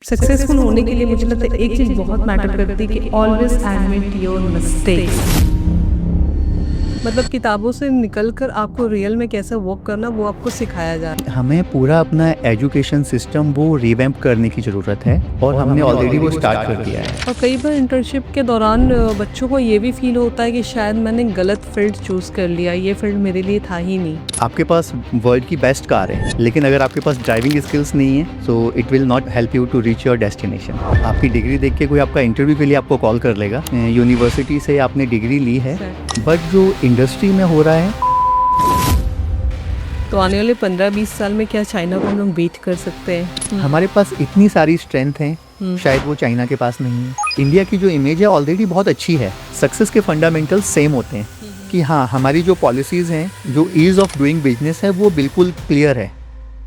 Successful होने के लिए मुझे लगता है एक चीज बहुत मैटर करती है कि ऑलवेज एडमिट योर मिस्टेक्स। मतलब किताबों से निकलकर आपको रियल में कैसे वर्क करना वो आपको सिखाया जा रहा है। हमें पूरा अपना एजुकेशन सिस्टम वो रिवैम्प करने की ज़रूरत है और हमने ऑलरेडी वो स्टार्ट कर दिया है। और कई बार इंटर्नशिप के दौरान बच्चों को ये भी फील होता है कि शायद मैंने गलत फील्ड चूज कर लिया, ये फील्ड मेरे लिए था ही नहीं। आपके पास वर्ल्ड की बेस्ट कार है, लेकिन अगर आपके पास ड्राइविंग स्किल्स नहीं है so it will not help you to reach your destination. आपकी डिग्री देख के कोई आपका इंटरव्यू के लिए आपको कॉल कर लेगा, यूनिवर्सिटी से आपने डिग्री ली है, बट जो इंडस्ट्री में हो रहा है। तो आने वाले 15-20 साल में क्या चाइना को हम लोग बीट कर सकते हैं? हमारे पास इतनी सारी स्ट्रेंथ है, शायद वो चाइना के पास नहीं है। इंडिया की जो इमेज है ऑलरेडी बहुत अच्छी है। सक्सेस के फंडामेंटल सेम होते हैं कि हाँ, हमारी जो पॉलिसीज हैं, जो ईज ऑफ डूइंग बिजनेस है, वो बिल्कुल क्लियर है।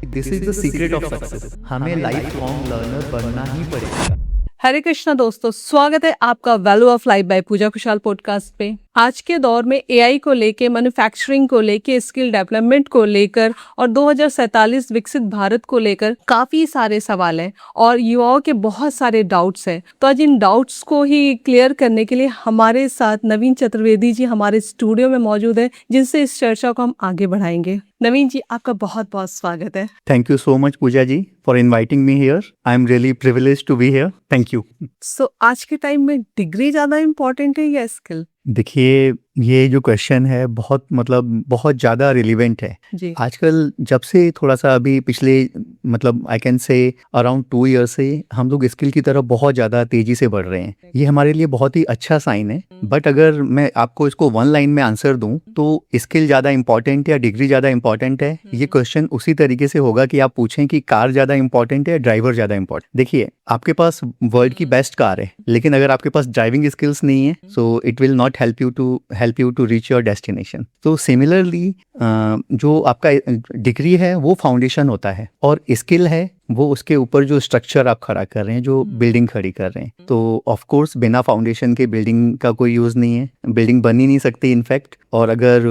This is the secret of success. हमें लाइफ लॉन्ग लर्नर बनना ही पड़ेगा। हरे कृष्णा दोस्तों, स्वागत है आपका वैल्यू ऑफ लाइफ बाय पूजा खुशहाल पॉडकास्ट पे। आज के दौर में एआई को लेके, मैन्युफैक्चरिंग को लेके, स्किल डेवलपमेंट को लेकर और 2047 विकसित भारत को लेकर काफी सारे सवाल हैं और युवाओं के बहुत सारे डाउट्स हैं। तो आज इन डाउट्स को ही क्लियर करने के लिए हमारे साथ नवीन चतुर्वेदी जी हमारे स्टूडियो में मौजूद है, जिनसे इस चर्चा को हम आगे बढ़ाएंगे। नवीन जी, आपका बहुत बहुत स्वागत है। Thank you so much Pooja ji for inviting me here. I am really privileged to be here. Thank you. So आज के टाइम में डिग्री ज्यादा इम्पोर्टेंट है या स्किल? देखिए, ये जो क्वेश्चन है बहुत ज़्यादा रिलेवेंट है जी। आजकल। जब से थोड़ा सा अभी पिछले I can say around 2 year से हम लोग स्किल की तरफ बहुत ज़्यादा तेज़ी से बढ़ रहे हैं। ये हमारे लिए बहुत ही अच्छा साइन है। बट अगर मैं आपको इसको 1 लाइन में आंसर दूं तो स्किल ज़्यादा इंपॉर्टेंट है या डिग्री ज़्यादा इंपॉर्टेंट है, ये क्वेश्चन उसी तरीके से होगा कि आप पूछें कि कार ज़्यादा इंपॉर्टेंट है या ड्राइवर ज़्यादा इंपॉर्टेंट। देखिए, आपके पास वर्ल्ड की बेस्ट कार है, लेकिन अगर आपके पास ड्राइविंग स्किल्स नहीं है so it will not help you to reach your destination. तो सिमिलरली जो आपका डिग्री है वो फाउंडेशन होता है और स्किल है वो उसके ऊपर जो स्ट्रक्चर आप खड़ा कर रहे हैं, जो बिल्डिंग खड़ी कर रहे हैं। तो ऑफ कोर्स बिना फाउंडेशन के बिल्डिंग का कोई यूज़ नहीं है, बिल्डिंग बन ही नहीं सकती इनफैक्ट। और अगर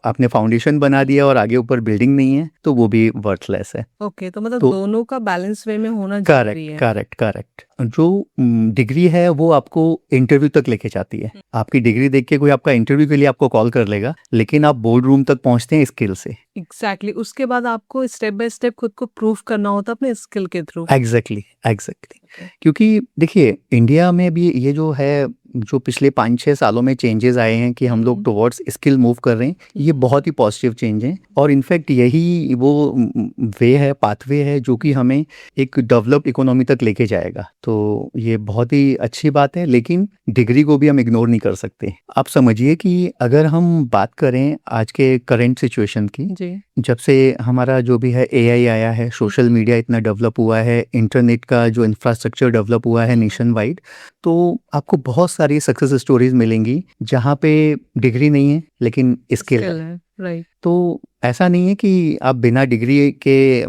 आपने फाउंडेशन बना दिया और आगे ऊपर बिल्डिंग नहीं है तो वो भी वर्थलेस है। ओके, तो मतलब दोनों का बैलेंस वे में होना जरूरी है। करेक्ट। जो डिग्री है वो आपको इंटरव्यू तक लेके जाती है। आपकी डिग्री देख के कोई आपका इंटरव्यू के लिए आपको कॉल कर लेगा, लेकिन आप बोर्ड रूम तक पहुंचते हैं स्किल से। एग्जैक्टली उसके बाद आपको स्टेप बाय स्टेप खुद को प्रूव करना होता है अपने स्किल के थ्रू। एग्जैक्टली क्योंकि देखिए, इंडिया में भी ये जो है, जो पिछले 5-6 सालों में चेंजेस आए हैं कि हम लोग टुवर्ड्स स्किल मूव कर रहे हैं, ये बहुत ही पॉजिटिव चेंज है। और इनफैक्ट यही वो वे है, पाथवे है जो कि हमें एक डेवलप्ड इकोनॉमी तक लेके जाएगा। तो ये बहुत ही अच्छी बात है, लेकिन डिग्री को भी हम इग्नोर नहीं कर सकते। आप समझिए कि अगर हम बात करें आज के करंट सिचुएशन की, जब से हमारा जो भी है एआई आया है, सोशल मीडिया इतना डेवलप हुआ है, इंटरनेट का जो इंफ्रास्ट्रक्चर डेवलप हुआ है नेशन वाइड, तो आपको बहुत सारी सक्सेस स्टोरीज मिलेंगी जहाँ पे डिग्री नहीं है लेकिन स्किल है। राइट। तो ऐसा नहीं है कि आप बिना डिग्री के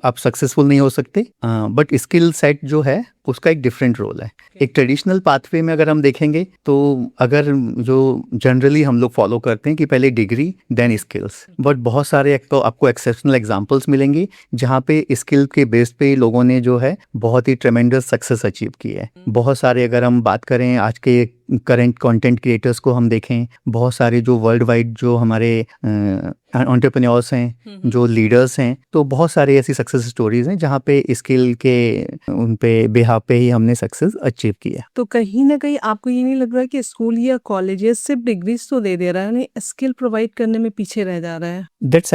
आप सक्सेसफुल नहीं हो सकते, बट स्किल सेट जो है उसका एक डिफरेंट रोल है। एक ट्रेडिशनल पाथवे में अगर हम देखेंगे तो अगर जो जनरली हम लोग फॉलो करते हैं कि पहले डिग्री देन स्किल्स, बट बहुत सारे तो आपको एक्सेप्शनल एग्जांपल्स मिलेंगे जहाँ पे स्किल के बेस पे लोगों ने जो है बहुत ही ट्रेमेंडस सक्सेस अचीव की है। बहुत सारे, अगर हम बात करें आज के करंट कंटेंट क्रिएटर्स को हम देखें, बहुत सारे जो वर्ल्ड वाइड जो हमारे एंटरप्रेन्योर्स हैं, जो लीडर्स हैं, तो बहुत सारे ऐसी सक्सेस स्टोरीज हैं जहाँ पे स्किल के उन पे बिहाफ पे ही हमने सक्सेस अचीव किया। तो कहीं ना कहीं आपको ये नहीं लग रहा कि स्कूल या कॉलेजेस सिर्फ डिग्रीज तो दे रहा है, नहीं स्किल प्रोवाइड करने में पीछे रह जा रहा है? That's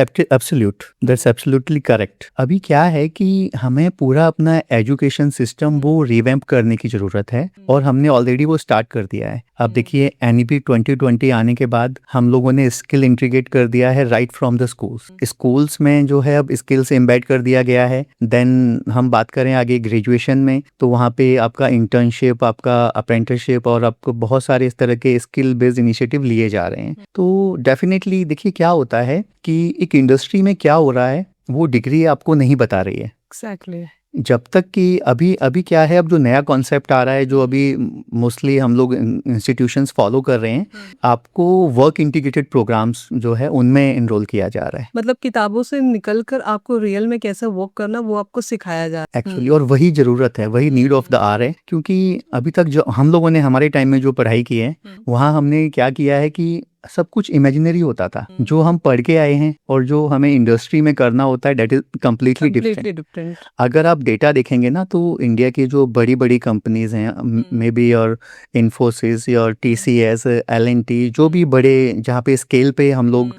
absolutely correct. अभी क्या है कि हमें पूरा अपना एजुकेशन सिस्टम वो रिवैम्प करने की जरूरत है और हमने ऑलरेडी वो स्टार्ट कर दिया है। अब देखिए, एनईपी 2020 आने के बाद हम लोगों ने स्किल इंटीग्रेट कर दिया है राइट फ्रॉम द स्कूल्स में जो है अब स्किल्स एम्बेड कर दिया गया है। देन हम बात करें आगे ग्रेजुएशन में, तो वहाँ पे आपका इंटर्नशिप, आपका अप्रेंटिसशिप और आपको बहुत सारे इस तरह के स्किल बेस्ड इनिशिएटिव लिए जा रहे हैं। तो डेफिनेटली देखिए क्या होता है कि एक इंडस्ट्री में क्या हो रहा है वो डिग्री आपको नहीं बता रही है। एग्जैक्टली। जब तक कि अभी अभी क्या है, अब जो नया कॉन्सेप्ट आ रहा है, जो अभी मोस्टली हम लोग इंस्टीट्यूशंस फॉलो कर रहे हैं, आपको वर्क इंटीग्रेटेड प्रोग्राम्स जो है उनमें इनरोल किया जा रहा है मतलब किताबों से निकलकर आपको रियल में कैसे वर्क करना वो आपको सिखाया जा रहा है। एक्चुअली। और वही ज़रूरत है, वही नीड ऑफ द आवर है, क्योंकि अभी तक जो हम लोगों ने हमारे टाइम में जो पढ़ाई की है, वहाँ हमने क्या किया है कि सब कुछ इमेजिनरी होता था। जो हम पढ़ के आए हैं और जो हमें इंडस्ट्री में करना होता है, that is completely different. Different. अगर आप डेटा देखेंगे ना, तो इंडिया की जो बड़ी बड़ी कंपनीज हैं, मे बी और इन्फोसिस और TCS, L&T, जो भी बड़े जहाँ पे स्केल पे हम लोग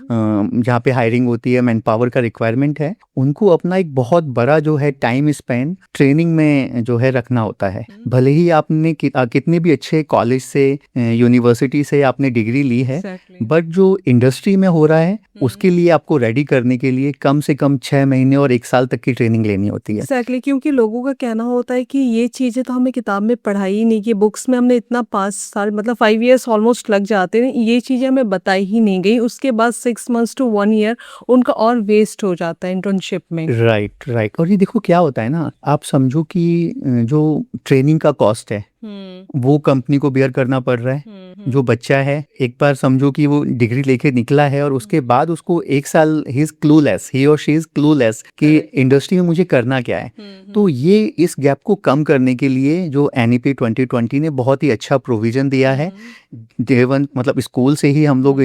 जहाँ पे हायरिंग होती है, मैन पावर का रिक्वायरमेंट है, उनको अपना एक बहुत बड़ा जो है टाइम स्पेंड ट्रेनिंग में जो है रखना होता है। भले ही आपने कितने भी अच्छे कॉलेज से, यूनिवर्सिटी से आपने डिग्री ली है, बट जो इंडस्ट्री में हो रहा है उसके लिए आपको रेडी करने के लिए कम से कम 6 महीने और 1 साल तक की ट्रेनिंग लेनी होती है। एग्जैक्टली, क्योंकि लोगों का कहना होता है कि ये चीजें तो हमें किताब में पढ़ाई ही नहीं की, बुक्स में हमने इतना 5 साल मतलब 5 इयर्स ऑलमोस्ट लग जाते हैं, ये चीजें हमें बताई ही नहीं गई। उसके बाद 6 मंथ्स टू 1 ईयर उनका और वेस्ट हो जाता है इंटर्नशिप में। Right right. और ये देखो क्या होता है ना, आप समझो कि जो ट्रेनिंग का कॉस्ट है वो कंपनी को बेयर करना पड़ रहा है। जो बच्चा है, एक बार समझो कि वो डिग्री लेके निकला है और उसके बाद उसको 1 साल ही इज क्लूलेस, ही और शी इज क्लूलेस कि इंडस्ट्री में मुझे करना क्या है। तो ये इस गैप को कम करने के लिए जो NEP 2020 ने बहुत ही अच्छा प्रोविजन दिया है। डे वन मतलब स्कूल से ही हम लोग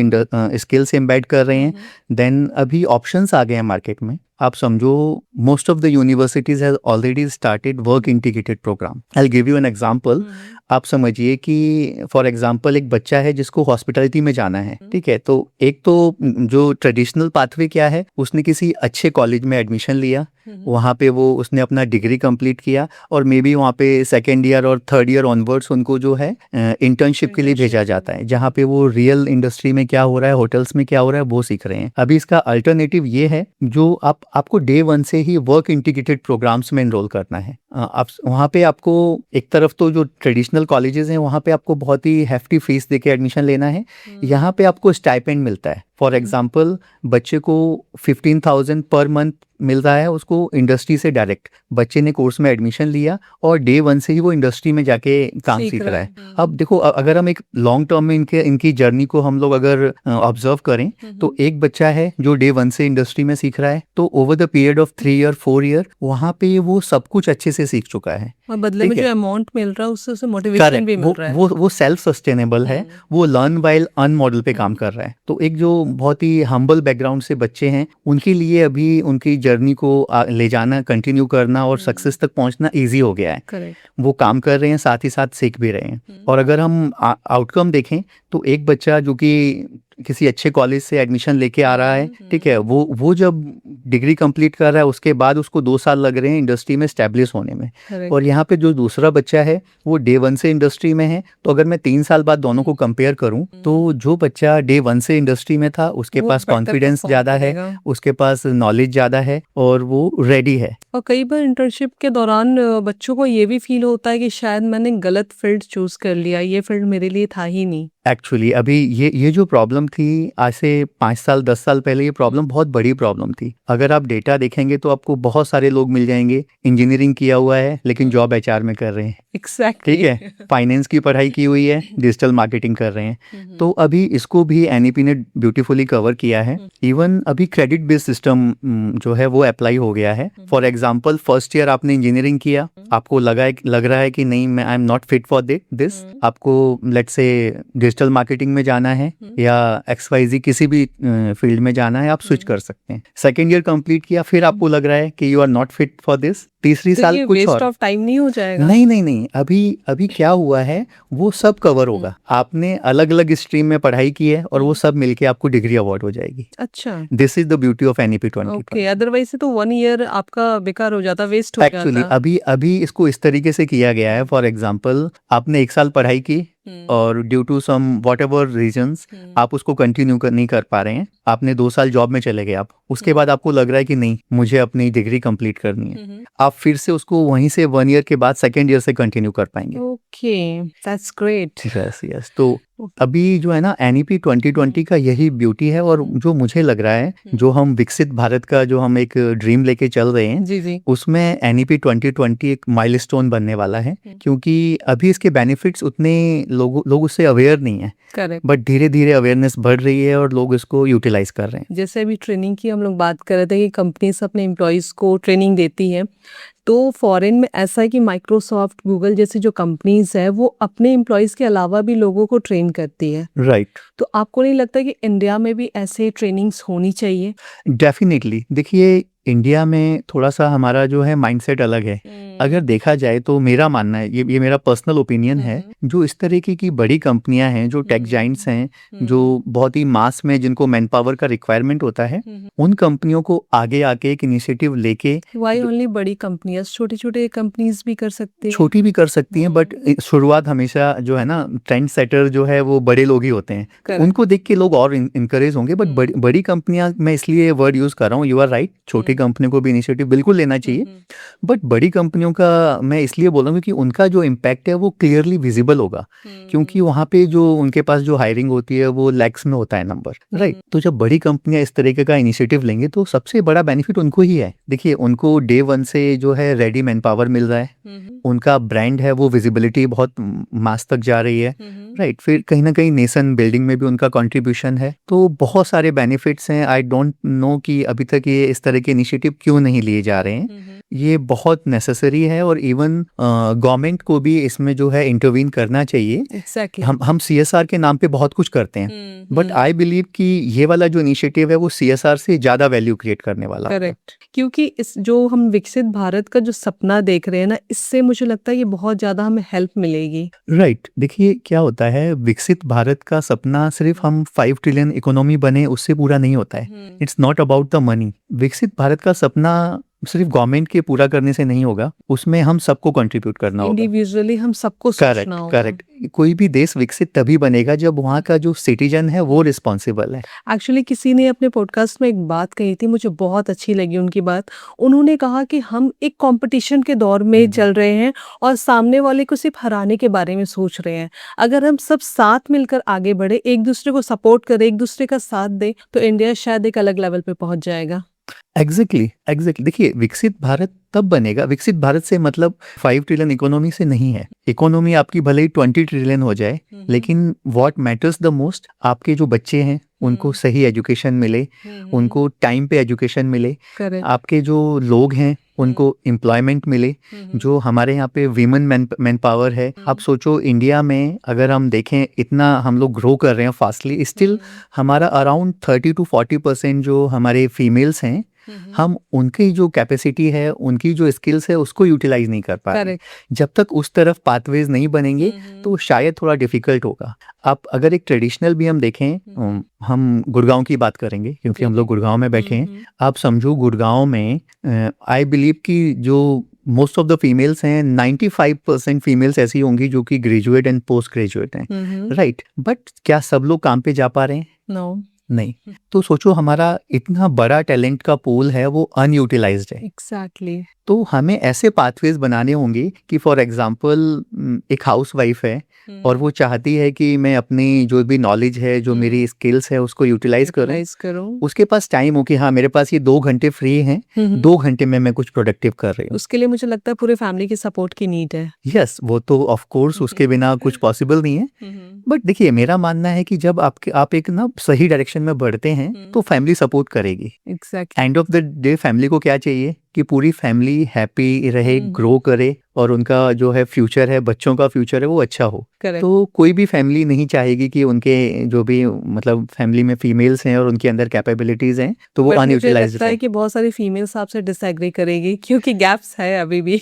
स्किल से एम्बेड कर रहे हैं। देन अभी ऑप्शंस आ गए हैं मार्केट में। आप समझो most of the universities has already started work integrated program. I will give you an example. आप समझिए कि फॉर एग्जांपल एक बच्चा है जिसको हॉस्पिटैलिटी में जाना है, ठीक है। तो एक तो जो ट्रेडिशनल पाथवे क्या है, उसने किसी अच्छे कॉलेज में एडमिशन लिया, वहाँ पे वो उसने अपना डिग्री कंप्लीट किया और मे बी वहाँ पे 2nd ईयर और 3rd ईयर ऑनवर्ड्स उनको जो है इंटर्नशिप के लिए भेजा जाता है, जहाँ पे वो रियल इंडस्ट्री में क्या हो रहा है, होटल्स में क्या हो रहा है, वो सीख रहे हैं। अभी इसका अल्टरनेटिव ये है, जो आपको डे 1 से ही वर्क इंटीग्रेटेड प्रोग्राम्स में एनरोल करना है। आप वहाँ पे आपको एक तरफ तो जो ट्रेडिशनल कॉलेजेस हैं वहाँ पे आपको बहुत ही हेफ्टी फीस देके एडमिशन लेना है। यहाँ पे आपको स्टाइपेंड मिलता है। फॉर एग्जाम्पल बच्चे को 15,000 पर मंथ मिल रहा है उसको इंडस्ट्री से डायरेक्ट। बच्चे ने कोर्स में एडमिशन लिया और डे 1 से ही वो इंडस्ट्री में जाके काम सीख रहा है। अब देखो, अगर हम एक लॉन्ग टर्म में इनकी जर्नी को हम लोग अगर ऑब्जर्व करें, तो एक बच्चा है जो डे 1 से इंडस्ट्री में सीख रहा है, तो over the period of 3 year 4 year वहाँ पे वो सब कुछ अच्छे से सीख चुका है और बदले में जो अमाउंट मिल रहा है उससे उसे मोटिवेशन भी मिल रहा है। वो सेल्फ सस्टेनेबल है, वो लर्न वाइल अर्न मॉडल पे काम कर रहा है। तो एक जो बहुत ही हम्बल बैकग्राउंड से बच्चे हैं, उनके लिए अभी उनकी जर्नी को ले जाना, कंटिन्यू करना और सक्सेस तक पहुंचना इजी हो गया है। करेक्ट। वो काम कर रहे हैं, साथ ही साथ सीख भी रहे हैं। और अगर हम आउटकम देखें, तो एक बच्चा जो कि किसी अच्छे कॉलेज से एडमिशन लेके आ रहा है, ठीक है, वो जब डिग्री कंप्लीट कर रहा है उसके बाद उसको 2 साल लग रहे हैं इंडस्ट्री में स्टैब्लिश होने में। Correct. और यहाँ पे जो दूसरा बच्चा है वो डे 1 से इंडस्ट्री में है। तो अगर मैं 3 साल बाद दोनों को कंपेयर करूँ, तो जो बच्चा डे 1 से इंडस्ट्री में था उसके पास कॉन्फिडेंस ज़्यादा है, उसके पास नॉलेज ज़्यादा है और वो रेडी है। और कई बार इंटर्नशिप के दौरान बच्चों को ये भी फील होता है कि शायद मैंने गलत फील्ड चूज कर लिया, ये फील्ड मेरे लिए था ही नहीं। एक्चुअली अभी ये जो प्रॉब्लम थी आज से 5 साल 10 साल पहले, ये प्रॉब्लम बहुत बड़ी प्रॉब्लम थी। अगर आप डेटा देखेंगे तो आपको बहुत सारे लोग मिल जाएंगे इंजीनियरिंग किया हुआ है लेकिन जॉब HR में कर रहे हैं। एग्जैक्टली। ठीक है, फाइनेंस की पढ़ाई की हुई है, डिजिटल मार्केटिंग कर रहे हैं। तो अभी इसको भी NEP ने ब्यूटीफुली कवर किया है। इवन अभी क्रेडिट बेस्ड सिस्टम जो है वो अप्लाई हो गया है। फॉर एग्जाम्पल फर्स्ट ईयर आपने इंजीनियरिंग किया, आपको लग रहा है कि नहीं, मैं I am not fit for this, आपको लेट्स से डिजिटल मार्केटिंग में जाना है या XYZ किसी भी फील्ड में जाना है, आप स्विच कर सकते हैं। 2nd ईयर कंप्लीट किया, फिर आपको लग रहा है कि you are not fit for this, तीसरी तो साल ये कुछ वेस्ट और। ऑफ टाइम नहीं हो जाएगा? नहीं, अभी क्या हुआ है वो सब कवर होगा। आपने अलग अलग स्ट्रीम में पढ़ाई की है और वो सब मिलके आपको डिग्री अवार्ड हो जाएगी। अच्छा। This is the beauty of NEP 2020। Okay, otherwise से तो 1 ईयर आपका बेकार हो जाता, वेस्ट हो एक्चुअली जाता। अभी इसको इस तरीके से किया गया है। फॉर एग्जाम्पल आपने 1 साल पढ़ाई की और due to some whatever reasons आप उसको कंटिन्यू नहीं कर पा रहे हैं, आपने 2 साल जॉब में चले गए, आप उसके बाद आपको लग रहा है कि नहीं, मुझे अपनी डिग्री कंप्लीट करनी है, आप फिर से उसको वहीं से 1 ईयर के बाद 2nd ईयर से कंटिन्यू कर पाएंगे। Okay, that's great. यस। तो अभी जो है ना NEP 2020 का यही ब्यूटी है, और जो मुझे लग रहा है जो हम विकसित भारत का जो हम एक ड्रीम लेके चल रहे हैं, जी जी। उसमें NEP 2020 एक माइलस्टोन बनने वाला है, क्योंकि अभी इसके बेनिफिट्स उतने लोग उससे अवेयर नहीं है, करेक्ट। बट धीरे धीरे अवेयरनेस बढ़ रही है और लोग इसको यूटिलाइज कर रहे हैं। जैसे अभी ट्रेनिंग की हम लोग बात कर रहे थे कि कंपनीज अपने एम्प्लॉयज़ को ट्रेनिंग देती हैं, तो फॉरेन में ऐसा है कि माइक्रोसॉफ्ट, गूगल जैसी जो कंपनीज है वो अपने एम्प्लॉयज़ के अलावा भी लोगों को ट्रेन करती है। राइट। तो आपको नहीं लगता कि इंडिया में भी ऐसे ट्रेनिंग्स होनी चाहिए? डेफिनेटली। देखिए, इंडिया में थोड़ा सा हमारा जो है माइंडसेट अलग है। अगर देखा जाए तो मेरा मानना है, ये मेरा पर्सनल ओपिनियन है, जो इस तरीके की बड़ी कंपनियां हैं, जो टेक जाइंट्स हैं, जो बहुत ही मास में जिनको मैन पावर का रिक्वायरमेंट होता है, उन कंपनियों को आगे आके एक इनिशिएटिव लेके, वाई ओनली बड़ी कंपनियां, छोटे छोटे कंपनीज भी कर सकते हैं। छोटी भी कर सकती हैं, बट शुरुआत हमेशा जो है ना, ट्रेंड सेटर जो है वो बड़े लोग ही होते हैं, Correct. उनको देख के लोग और इनकरेज होंगे। बट बड़ी कंपनियां, मैं इसलिए वर्ड यूज कर रहा हूँ, यू आर राइट, छोटी कंपनियों को भी इनिशिएटिव बिल्कुल लेना चाहिए, बट बड़ी कंपनियों का मैं इसलिए बोल रहा हूँ कि उनका जो इम्पैक्ट है वो क्लियरली विजिबल होगा, क्योंकि वहाँ पे जो उनके पास जो हायरिंग होती है वो लैक्स में होता है नंबर, राइट। तो जब बड़ी कंपनियां इस तरीके का इनिशिएटिव लेंगे तो सबसे बड़ा बेनिफिट उनको ही है। देखिए, उनको डे वन से जो है रेडी मैन पावर मिल रहा है, उनका ब्रांड है, वो विजिबिलिटी बहुत मास तक जा रही है, राइट। फिर कहीं ना कहीं नेशन बिल्डिंग में भी उनका कंट्रीब्यूशन है, तो बहुत सारे बेनिफिट्स हैं। आई डोंट नो कि अभी तक ये इस तरह के इनिशिएटिव क्यों नहीं लिए जा रहे हैं। ये बहुत नेसेसरी है, और इवन गवर्नमेंट को भी इसमें जो है इंटरवीन करना चाहिए। Exactly. हम CSR के नाम पे बहुत कुछ करते हैं, बट आई बिलीव कि ये वाला जो इनिशिएटिव है वो CSR से ज्यादा वैल्यू क्रिएट करने वाला है। करेक्ट, क्योंकि इस जो हम विकसित भारत का जो सपना देख रहे हैं ना, इससे मुझे लगता है ये बहुत ज्यादा हमें हेल्प मिलेगी। राइट। देखिए, क्या होता है, विकसित भारत का सपना सिर्फ हम 5 ट्रिलियन इकोनॉमी बने उससे पूरा नहीं होता है। It's not about the money. विकसित भारत का सपना सिर्फ गवर्नमेंट के पूरा करने से नहीं होगा, उसमें हम सबको कंट्रीब्यूट करना होगा। इंडिविजुअली हम सबको सोचना होगा। करेक्ट। कोई भी देश विकसित तभी बनेगा जब वहाँ का जो सिटीजन है वो रिस्पॉन्सिबल है। एक्चुअली किसी ने अपने पॉडकास्ट में एक बात कही थी, मुझे बहुत अच्छी लगी उनकी बात। उन्होंने कहा कि हम एक कंपटीशन के दौर में चल रहे हैं और सामने वाले को सिर्फ हराने के बारे में सोच रहे हैं। अगर हम सब साथ मिलकर आगे बढ़े, एक दूसरे को सपोर्ट करें, एक दूसरे का साथ दे, तो इंडिया शायद एक अलग लेवल पे पहुंच जाएगा। एग्जैक्टली। देखिए, विकसित भारत तब बनेगा, विकसित भारत से मतलब 5 ट्रिलियन इकोनॉमी से नहीं है। इकोनॉमी आपकी भले ही 20 ट्रिलियन हो जाए, लेकिन व्हाट मैटर्स द मोस्ट, आपके जो बच्चे हैं उनको सही एजुकेशन मिले, उनको टाइम पे एजुकेशन मिले, आपके जो लोग हैं उनको एम्प्लॉयमेंट मिले, जो हमारे यहाँ पे वीमेन मैन पावर है। आप सोचो, इंडिया में अगर हम देखें, इतना हम लोग ग्रो कर रहे हैं फास्टली, स्टिल हमारा अराउंड 30 to 40% जो हमारे फीमेल्स हैं, हम उनकी जो कैपेसिटी है, उनकी जो स्किल्स है, उसको यूटिलाइज नहीं कर पा रहे। जब तक उस तरफ पाथवेज नहीं बनेंगे तो शायद थोड़ा डिफिकल्ट होगा। आप अगर एक ट्रेडिशनल भी हम देखें, हम गुड़गांव की बात करेंगे क्योंकि हम लोग गुड़गांव में बैठे हैं। आप समझो, गुड़गांव में आई बिलीव कि जो मोस्ट ऑफ द फीमेल्स हैं, 95% फीमेल्स ऐसी होंगी जो कि ग्रेजुएट एंड पोस्ट ग्रेजुएट हैं, राइट। बट क्या सब लोग काम पे जा पा रहे हैं? नो, नहीं। तो सोचो, हमारा इतना बड़ा टैलेंट का पूल है, वो अनयूटिलाइज्ड है। एग्जैक्टली। तो हमें ऐसे पाथवेज बनाने होंगे कि फॉर एग्जांपल एक हाउसवाइफ है और वो चाहती है कि मैं अपनी जो भी नॉलेज है, जो मेरी स्किल्स है, उसको यूटिलाइज करूं। उसके पास टाइम हो कि हाँ, मेरे पास ये 2 घंटे फ्री हैं, 2 घंटे में मैं कुछ प्रोडक्टिव कर रही हूँ। उसके लिए मुझे लगता है पूरे फैमिली की सपोर्ट की नीड है। यस, वो तो ऑफ कोर्स उसके बिना कुछ पॉसिबल नहीं है। बट देखिए, मेरा मानना है कि जब आप एक ना सही डायरेक्शन में बढ़ते हैं तो फैमिली सपोर्ट करेगी। Exactly. End of the day family को क्या चाहिए कि पूरी फैमिली हैप्पी रहे, ग्रो करे, और उनका जो है फ्यूचर है, बच्चों का फ्यूचर है, वो अच्छा हो। Correct. तो कोई भी फैमिली नहीं चाहेगी कि उनके जो भी मतलब फैमिली में फीमेल्स हैं और उनके अंदर कैपेबिलिटीज हैं तो वो अनयूटिलाइज्ड लगता है कि बहुत सारी फीमेल्स आपसे डिसएग्री करेगी क्योंकि गैप्स है अभी भी।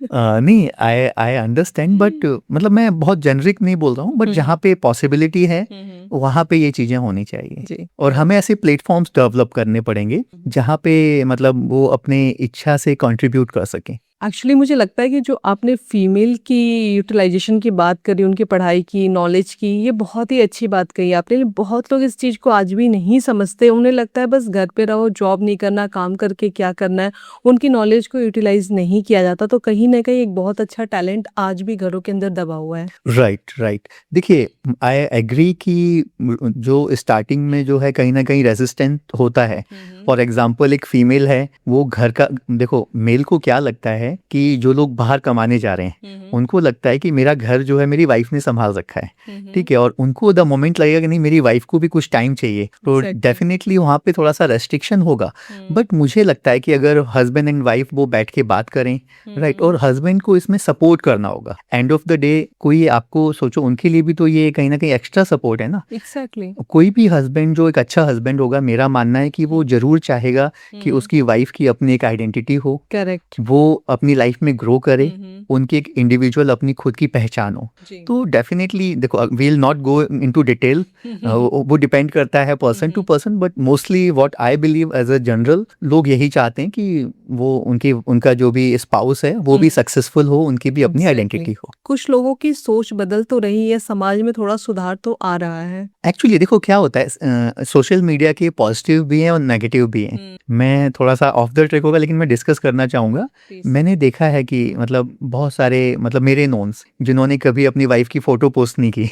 नहीं, आई अंडरस्टैंड, बट मतलब मैं बहुत जेनरिक नहीं बोल रहा हूँ, बट जहाँ पे पॉसिबिलिटी है वहाँ पे ये चीजें होनी चाहिए। और हमें ऐसे प्लेटफॉर्म्स डेवलप करने पड़ेंगे जहाँ पे मतलब वो अपने इच्छा से कंट्रीब्यूट कर सकें। एक्चुअली मुझे लगता है कि जो आपने फीमेल की यूटिलाइजेशन की बात करी, उनकी पढ़ाई की, नॉलेज की, ये बहुत ही अच्छी बात कही आपने। बहुत लोग इस चीज़ को आज भी नहीं समझते, उन्हें लगता है बस घर पे रहो, जॉब नहीं करना, काम करके क्या करना है, उनकी नॉलेज को यूटिलाइज नहीं किया जाता। तो कहीं ना कहीं एक बहुत अच्छा टैलेंट आज भी घरों के अंदर दबा हुआ है। Right, right. देखिए, आई एग्री कि जो स्टार्टिंग में जो है कहीं न कहीं रेजिस्टेंट होता है। फॉर एग्ज़ाम्पल एक फीमेल है, वो घर का देखो मेल को क्या लगता है कि जो लोग बाहर कमाने जा रहे हैं, उनको लगता है कि मेरा घर जो है मेरी वाइफ़ ने सँभाल रखा है, ठीक है? और उनको द मोमेंट लगेगा कि नहीं मेरी वाइफ़ को भी कुछ टाइम चाहिए, तो Exactly. डेफ़िनेटली वहाँ पे थोड़ा-सा रेस्ट्रिक्शन होगा। बट मुझे लगता है कि अगर हस्बैंड एंड वाइफ़ वो बैठ के बात करें, राइट? और हस्बैंड को इसमें सपोर्ट करना होगा। एंड ऑफ द डे कोई आपको सोचो उनके लिए भी तो ये कहीं न कहीं एक्स्ट्रा सपोर्ट है ना। एग्जैक्टली। कोई भी हस्बैंड जो एक अच्छा हस्बैंड होगा, मेरा मानना है कि वो ज़रूर चाहेगा कि उसकी वाइफ़ की अपनी एक आइडेंटिटी हो, करेक्ट। वो अपनी लाइफ़ में ग्रो करे, हम्म। उनकी एक इंडिविजुअल अपनी खुद की पहचान हो। जी। तो डेफ़िनेटली देखो we will not go into detail, वो डिपेंड करता है person to person, but mostly what I believe as a general लोग यही चाहते हैं कि वो उनका जो भी स्पाउस है वो भी सक्सेसफुल हो, उनकी भी अपनी Exactly. आइडेंटिटी हो। कुछ लोगों की सोच बदल तो रही है, समाज में थोड़ा सुधार तो आ रहा है। एक्चुअली देखो क्या होता है, सोशल मीडिया के पॉजिटिव भी हैं और नेगेटिव भी हैं। मैं थोड़ा सा ऑफ द ट्रैक होगा लेकिन मैं डिस्कस करना चाहूँगा। Please. मैंने देखा है कि मतलब बहुत सारे मतलब मेरे नोन्स जिन्होंने कभी अपनी वाइफ़ की फ़ोटो पोस्ट नहीं की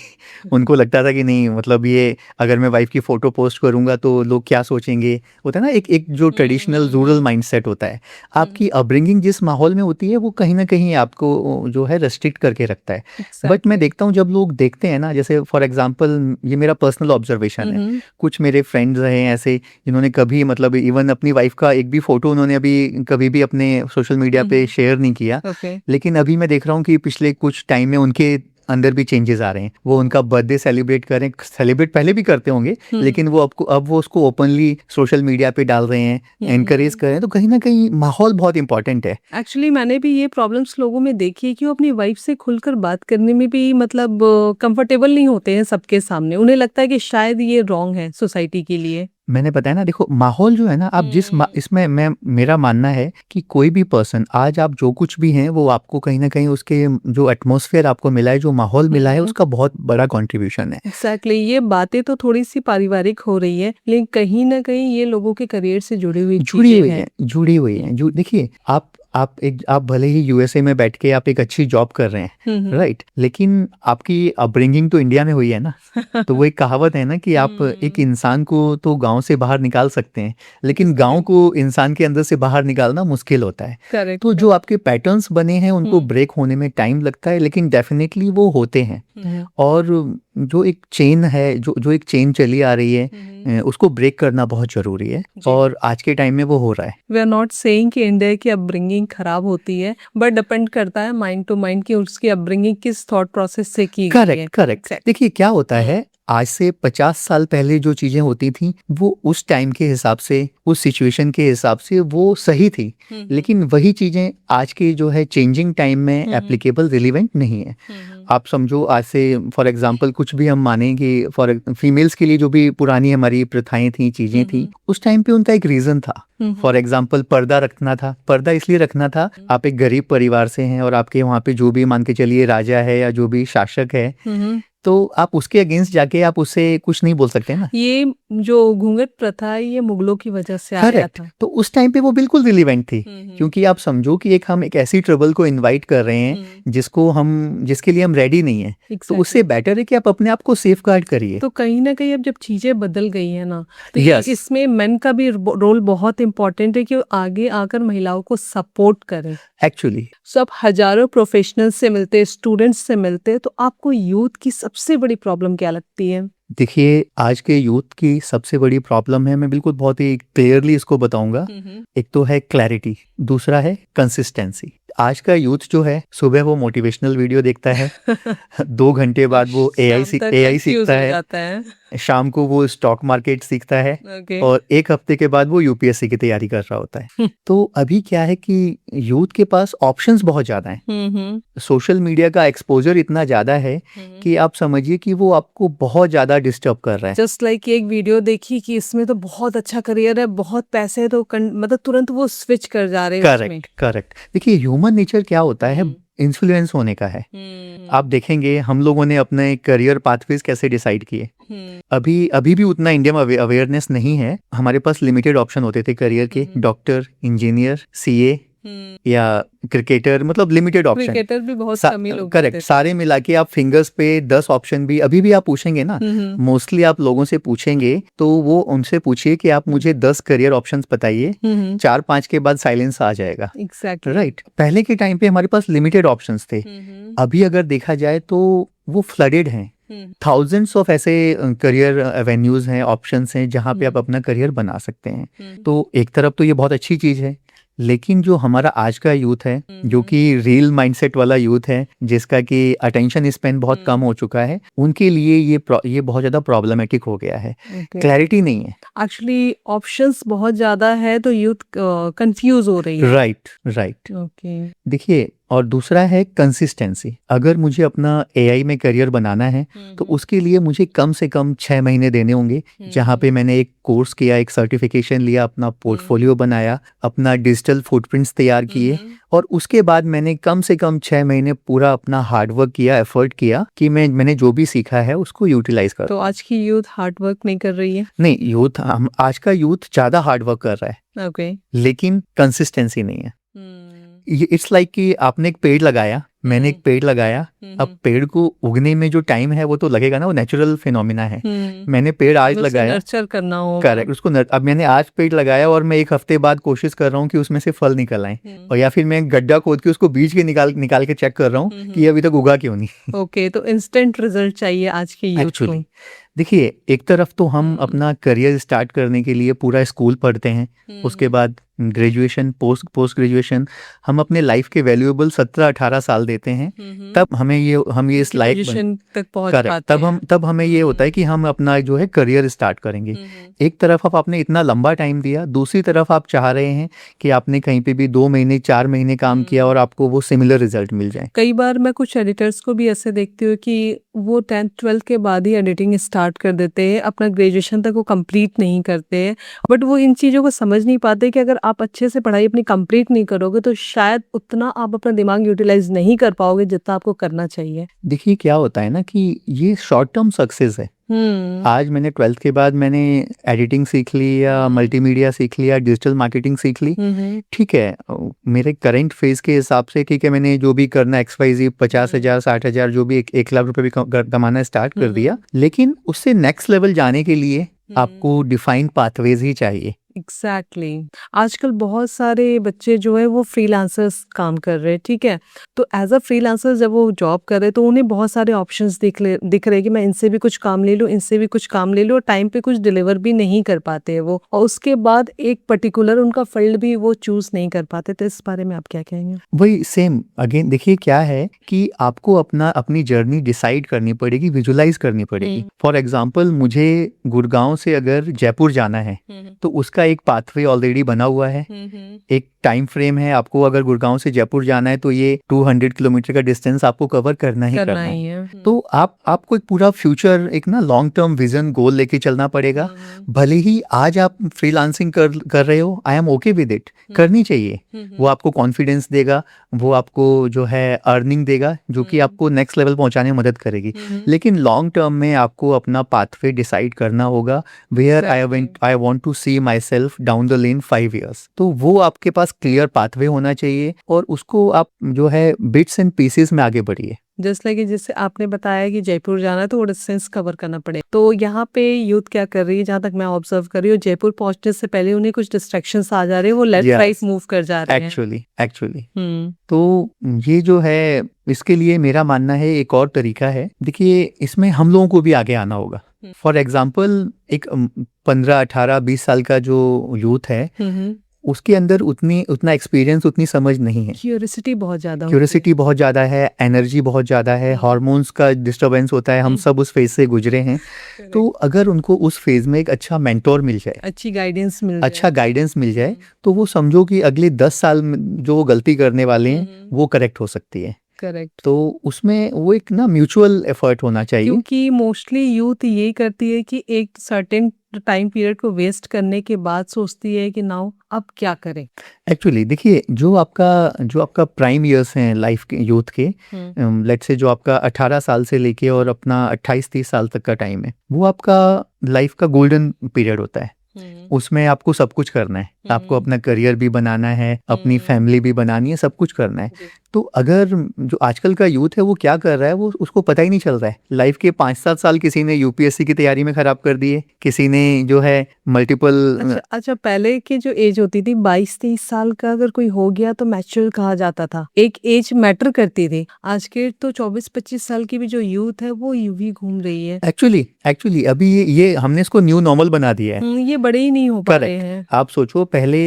उनको लगता था कि नहीं मतलब ये अगर मैं वाइफ़ की फ़ोटो पोस्ट करूँगा तो लोग क्या सोचेंगे? होता है ना एक जो ट्रेडिशनल रूरल माइंडसेट होता है। आपकी अपब्रिंगिंग जिस माहौल में होती है वो कहीं न कहीं आपको जो है रेस्ट्रिक्ट करके रखता है। बट मैं Exactly. देखता हूँ जब लोग देखते हैं ना, जैसे फॉर एग्जांपल ये मेरा पर्सनल ऑब्जर्वेशन है। कुछ मेरे फ्रेंड्स रहे हैं ऐसे जिन्होंने कभी मतलब इवन अपनी वाइफ का एक भी फोटो उन्होंने अभी कभी भी अपने सोशल मीडिया पे शेयर नहीं किया। ओके। लेकिन अभी मैं देख रहा हूँ कि पिछले कुछ टाइम में उनके अंदर भी चेंजेस आ रहे हैं। वो उनका बर्थडे सेलिब्रेट करें, सेलिब्रेट पहले भी करते होंगे, लेकिन वो अब वो उसको ओपनली सोशल मीडिया पे डाल रहे हैं, एनकरेज कर रहे हैं। तो कहीं ना कहीं माहौल बहुत इंपॉर्टेंट है। एक्चुअली मैंने भी ये प्रॉब्लम्स लोगों में देखी है कि वो अपनी वाइफ से खुलकर बात करने में भी मतलब कंफर्टेबल नहीं होते हैं सबके सामने। उन्हें लगता है कि शायद ये रॉन्ग है सोसाइटी के लिए। मैंने बताया ना, देखो माहौल जो है ना, आप इसमें मैं मेरा मानना है कि कोई भी पर्सन आज आप जो कुछ भी हैं वो आपको कहीं ना कहीं उसके जो एटमॉस्फेयर आपको मिला है, जो माहौल मिला है, उसका बहुत बड़ा कंट्रीब्यूशन है। एग्जैक्टली। ये बातें तो थोड़ी सी पारिवारिक हो रही है, लेकिन कहीं ना कहीं ये लोगों के करियर से जुड़ी हुई चीजें हैं। जुड़ी हुई हैं। जो देखिए आप भले ही यूएसए में बैठ के आप एक अच्छी जॉब कर रहे हैं, राइट? लेकिन आपकी अपब्रिंगिंग तो इंडिया में हुई है ना। तो वो एक कहावत है ना कि आप एक इंसान को तो गांव से बाहर निकाल सकते हैं, लेकिन गांव को इंसान के अंदर से बाहर निकालना मुश्किल होता है। करेक्ट। तो जो आपके पैटर्न्स बने हैं उनको ब्रेक होने में टाइम लगता है, लेकिन डेफिनेटली वो होते हैं। और जो एक चेन है, जो एक चेन चली आ रही है, उसको ब्रेक करना बहुत जरूरी है, और आज के टाइम में वो हो रहा है। वी आर नॉट सेइंग कि इंडिया की अपब्रिंगिंग खराब होती है, बट डिपेंड करता है माइंड टू माइंड कि उसकी अपब्रिंगिंग किस थॉट प्रोसेस से की गई है। करेक्ट। देखिए क्या होता है, आज से 50 साल पहले जो चीजें होती थी वो उस टाइम के हिसाब से, उस सिचुएशन के हिसाब से वो सही थी, लेकिन वही चीजें आज के जो है चेंजिंग टाइम में एप्लीकेबल रिलीवेंट नहीं है। आप समझो आज से फॉर एग्जांपल कुछ भी हम माने कि फॉर फीमेल्स के लिए जो भी पुरानी हमारी प्रथाएं थी, चीजें थी, उस टाइम पे उनका एक रीजन था। फॉर एग्जाम्पल पर्दा रखना था। पर्दा इसलिए रखना था, आप एक गरीब परिवार से हैं और आपके वहाँ पे जो भी मान के चलिए राजा है या जो भी शासक है, तो आप उसके अगेंस्ट जाके आप उससे कुछ नहीं बोल सकते ना। ये जो घूंघट प्रथा है ये मुगलों की वजह से आया करेक्ट। था। तो उस टाइम पे वो बिल्कुल रिलीवेंट थी, क्योंकि आप समझो कि हम एक ऐसी ट्रबल को इनवाइट कर रहे हैं जिसके लिए हम रेडी नहीं है। तो उससे बेटर है कि आप अपने आप को सेफ गार्ड करिए। तो कहीं ना कहीं अब जब चीजें बदल गई है ना, तो Yes. इसमें मेन का भी रोल बहुत इंपॉर्टेंट है कि वो आगे आकर महिलाओं को सपोर्ट करें। एक्चुअली सब हजारों प्रोफेशनल्स से मिलते, स्टूडेंट्स से मिलते, तो आपको यूथ की सबसे बड़ी प्रॉब्लम क्या लगती है? देखिए आज के यूथ की सबसे बड़ी प्रॉब्लम है, मैं बिल्कुल बहुत ही क्लियरली इसको बताऊंगा। एक तो है क्लैरिटी, दूसरा है कंसिस्टेंसी। आज का यूथ जो है सुबह वो मोटिवेशनल वीडियो देखता है 2 घंटे बाद वो एआई सीखता है, शाम को वो स्टॉक मार्केट सीखता है ओके। और एक हफ्ते के बाद वो यूपीएससी की तैयारी कर रहा होता है। तो अभी क्या है कि यूथ के पास ऑप्शंस बहुत ज़्यादा हैं। सोशल मीडिया का एक्सपोजर इतना ज़्यादा है कि आप समझिए कि वो आपको बहुत ज़्यादा डिस्टर्ब कर रहा है। जस्ट लाइक एक वीडियो देखी कि इसमें तो बहुत अच्छा करियर है, बहुत पैसे है, तो मतलब तुरंत वो स्विच कर जा रहे हैं उसमें। Correct correct. देखिए ह्यूमन नेचर क्या होता है, इन्फ्लुएंस होने का है। आप देखेंगे हम लोगों ने अपने करियर पाथवेज कैसे डिसाइड किए। अभी भी उतना इंडिया में अवेयरनेस नहीं है। हमारे पास लिमिटेड ऑप्शन होते थे करियर के, डॉक्टर, इंजीनियर, सीए या क्रिकेटर, मतलब लिमिटेड ऑप्शन। क्रिकेटर भी बहुत कम ही लोग करेक्ट, सारे मिला के आप फिंगर्स पे 10 ऑप्शन भी अभी भी आप पूछेंगे ना, मोस्टली आप लोगों से पूछेंगे तो वो उनसे पूछिए कि आप मुझे 10 करियर ऑप्शंस बताइए, 4-5 के बाद साइलेंस आ जाएगा। Exactly right. पहले के टाइम पे हमारे पास लिमिटेड ऑप्शंस थे। अभी अगर देखा जाए तो वो फ्लडेड हैं। थाउजेंड्स ऑफ ऐसे करियर एवेन्यूज हैं, ऑप्शंस हैं जहाँ पे आप अपना करियर बना सकते हैं। तो एक तरफ तो ये बहुत अच्छी चीज है, लेकिन जो हमारा आज का यूथ है, जो कि रील माइंडसेट वाला यूथ है, जिसका कि अटेंशन स्पेन बहुत कम हो चुका है, उनके लिए ये बहुत ज्यादा प्रॉब्लमेटिक हो गया है। क्लैरिटी नहीं है। एक्चुअली ऑप्शंस बहुत ज्यादा है तो यूथ कंफ्यूज हो रही है। Right right. ओके। देखिए, और दूसरा है कंसिस्टेंसी। अगर मुझे अपना एआई में करियर बनाना है तो उसके लिए मुझे कम से कम 6 महीने देने होंगे, जहाँ पे मैंने एक कोर्स किया, एक सर्टिफिकेशन लिया, अपना पोर्टफोलियो बनाया, अपना डिजिटल फुटप्रिंट्स तैयार किए, और उसके बाद मैंने कम से कम 6 महीने पूरा अपना हार्डवर्क किया, एफर्ट किया कि मैंने जो भी सीखा है उसको यूटिलाइज कर। तो आज की यूथ हार्डवर्क नहीं कर रही है? नहीं, आज का यूथ ज्यादा हार्डवर्क कर रहा है, ओके। लेकिन कंसिस्टेंसी नहीं है। ये इट्स लाइक कि आपने एक पेड़ लगाया, मैंने एक पेड़ लगाया, अब पेड़ को उगने में जो टाइम है वो तो लगेगा ना, वो नेचुरल फिनोमिना है। मैंने पेड़ आज लगाया, नर्चर करना होगा। करेक्ट, उसको अब मैंने आज पेड़ लगाया और मैं एक हफ्ते बाद कोशिश कर रहा हूँ कि उसमें से फल निकल आए, और या फिर मैं गड्ढा खोद के उसको बीज के निकाल के चेक कर रहा हूँ कि ये अभी तक उगा क्यों नहीं। ओके, तो इंस्टेंट रिजल्ट चाहिए आज के यूथ को। एक्चुअली देखिए, एक तरफ तो हम अपना करियर स्टार्ट करने के लिए पूरा स्कूल पढ़ते हैं, उसके बाद ग्रेजुएशन, पोस्ट ग्रेजुएशन, हम अपने लाइफ के वैल्यूएबल 17-18 साल देते हैं, तब हम ये इस लाइफ तक पहुंच पाते हैं। तब हमें ये होता है कि हम अपना जो है करियर स्टार्ट करेंगे। एक तरफ आप आपने इतना लंबा टाइम दिया, दूसरी तरफ आप चाह रहे हैं कि आपने कहीं पे भी 2 महीने 4 महीने काम किया और आपको वो सिमिलर रिजल्ट मिल जाए। कई बार मैं कुछ एडिटर्स को भी ऐसे देखती हूँ कि वो 10th 12th के बाद ही एडिटिंग स्टार्ट कर देते हैं, अपना ग्रेजुएशन तक वो कंप्लीट नहीं करते हैं, बट वो इन चीज़ों को समझ नहीं पाते कि अगर आप अच्छे से पढ़ाई अपनी कंप्लीट नहीं करोगे तो शायद उतना आप अपना दिमाग यूटिलाइज नहीं कर पाओगे जितना आपको करना चाहिए। देखिए क्या होता है ना कि ये शॉर्ट टर्म सक्सेस है। आज मैंने 12th के बाद मैंने एडिटिंग सीख ली या मल्टीमीडिया सीख लिया, डिजिटल मार्केटिंग सीख ली, ठीक है, मेरे करंट फेज के हिसाब से ठीक है, मैंने जो भी करना XYZ 50,000 60,000 जो भी 1 लाख रुपए भी कमाना स्टार्ट कर दिया, लेकिन उससे नेक्स्ट लेवल जाने के लिए आपको डिफाइंड पाथवेज ही चाहिए। एग्जैक्टली आजकल बहुत सारे बच्चे जो है वो फ्रीलांसर्स काम कर रहे हैं, ठीक है, तो एज अ फ्रीलांसर जब वो जॉब कर रहे हैं तो उन्हें बहुत सारे ऑप्शंस दिख रहे हैं कि मैं इनसे भी कुछ काम ले लूँ, इनसे भी कुछ काम ले लूँ, और टाइम पे कुछ डिलीवर भी नहीं कर पाते हैं वो, और उसके बाद एक पर्टिकुलर उनका फील्ड भी वो चूज नहीं कर पाते। तो इस बारे में आप क्या कहेंगे? वही सेम अगेन, देखिए क्या है कि आपको अपनी जर्नी डिसाइड करनी पड़ेगी, विजुलाइज करनी पड़ेगी। फॉर एग्जाम्पल, मुझे गुड़गांव से अगर जयपुर जाना है तो उसका एक पाथवे ऑलरेडी बना हुआ है, एक टाइम फ्रेम है, आपको अगर गुड़गांव से जयपुर जाना है तो ये 200 किलोमीटर का डिस्टेंस आपको कवर करना ही है। तो आपको एक पूरा फ्यूचर, एक ना लॉन्ग टर्म विजन गोल लेके चलना पड़ेगा। भले ही आज आप फ्रीलांसिंग कर रहे हो, I am okay with it, करनी चाहिए, वो आपको कॉन्फिडेंस देगा, वो आपको जो है अर्निंग देगा, जो कि आपको नेक्स्ट लेवल पहुंचाने में मदद करेगी, लेकिन लॉन्ग टर्म में आपको अपना पाथवे डिसाइड करना होगा, where I want to see myself down the lane 5 years। तो वो आपके पास क्लियर पाथवे होना चाहिए और उसको आप जो है बिट्स एंड पीसेस में आगे बढ़िए। जस्ट लाइक जैसे आपने बताया कि जयपुर जाना है तो वो डिस्टेंस कवर करना पड़े, तो यहाँ पे यूथ क्या कर रही है, जहाँ तक मैं ऑब्जर्व कर रही हूँ, जयपुर पहुंचने से पहले उन्हें कुछ डिस्ट्रैक्शंस आ जा रहे हैं, वो लेफ्ट राइट मूव कर जा रहे हैं एक्चुअली। तो ये जो है, इसके लिए मेरा मानना है एक और तरीका है। देखिए, इसमें हम लोगों को भी आगे आना होगा। फॉर एग्जाम्पल, एक 15, 18, 20 साल का जो यूथ है, उसके अंदर उतना एक्सपीरियंस, उतनी समझ नहीं है। क्यूरियोसिटी बहुत ज्यादा होती क्यूरियोसिटी बहुत ज़्यादा है, एनर्जी बहुत ज़्यादा है, हार्मोन्स का डिस्टरबेंस होता है, हम सब उस फेज से गुजरे हैं। है। तो अगर उनको उस फेज में एक अच्छा मेंटोर मिल जाए, अच्छी गाइडेंस मिल अच्छा गाइडेंस मिल जाए, तो वो समझो कि अगले 10 साल में जो वो गलती करने वाले हैं वो करेक्ट हो सकती है। करेक्ट। तो उसमें वो एक ना म्यूचुअल एफर्ट होना चाहिए। क्योंकि मोस्टली यूथ यही करती है कि एक सर्टेन टाइम पीरियड को वेस्ट करने के बाद सोचती है कि नाउ अब क्या करें। एक्चुअली देखिए, जो आपका प्राइम इयर्स हैं लाइफ के, यूथ के, लेट्स से जो आपका 18 साल से लेके और अपना 28-30 साल तक का टाइम है, वो आपका लाइफ का गोल्डन पीरियड होता है। उसमें आपको सब कुछ करना है, आपको अपना करियर भी बनाना है, अपनी फैमिली भी बनानी है, सब कुछ करना है। तो अगर जो आजकल का यूथ है वो क्या कर रहा है, वो उसको पता ही नहीं चल रहा है। लाइफ के 5-7 साल किसी ने यूपीएससी की तैयारी में खराब कर दिए, किसी ने जो है मल्टीपल। अच्छा, पहले की जो एज होती थी 22-23 साल का अगर कोई हो गया तो मैच्योर कहा जाता था, एक एज मैटर करती थी। आज के तो 24-25 साल की भी जो यूथ है वो यूं ही घूम रही है। एक्चुअली अभी ये हमने इसको न्यू नॉर्मल बना दिया है। ये बड़े ही नहीं हो पा रहे करेक्ट। हैं। आप सोचो, पहले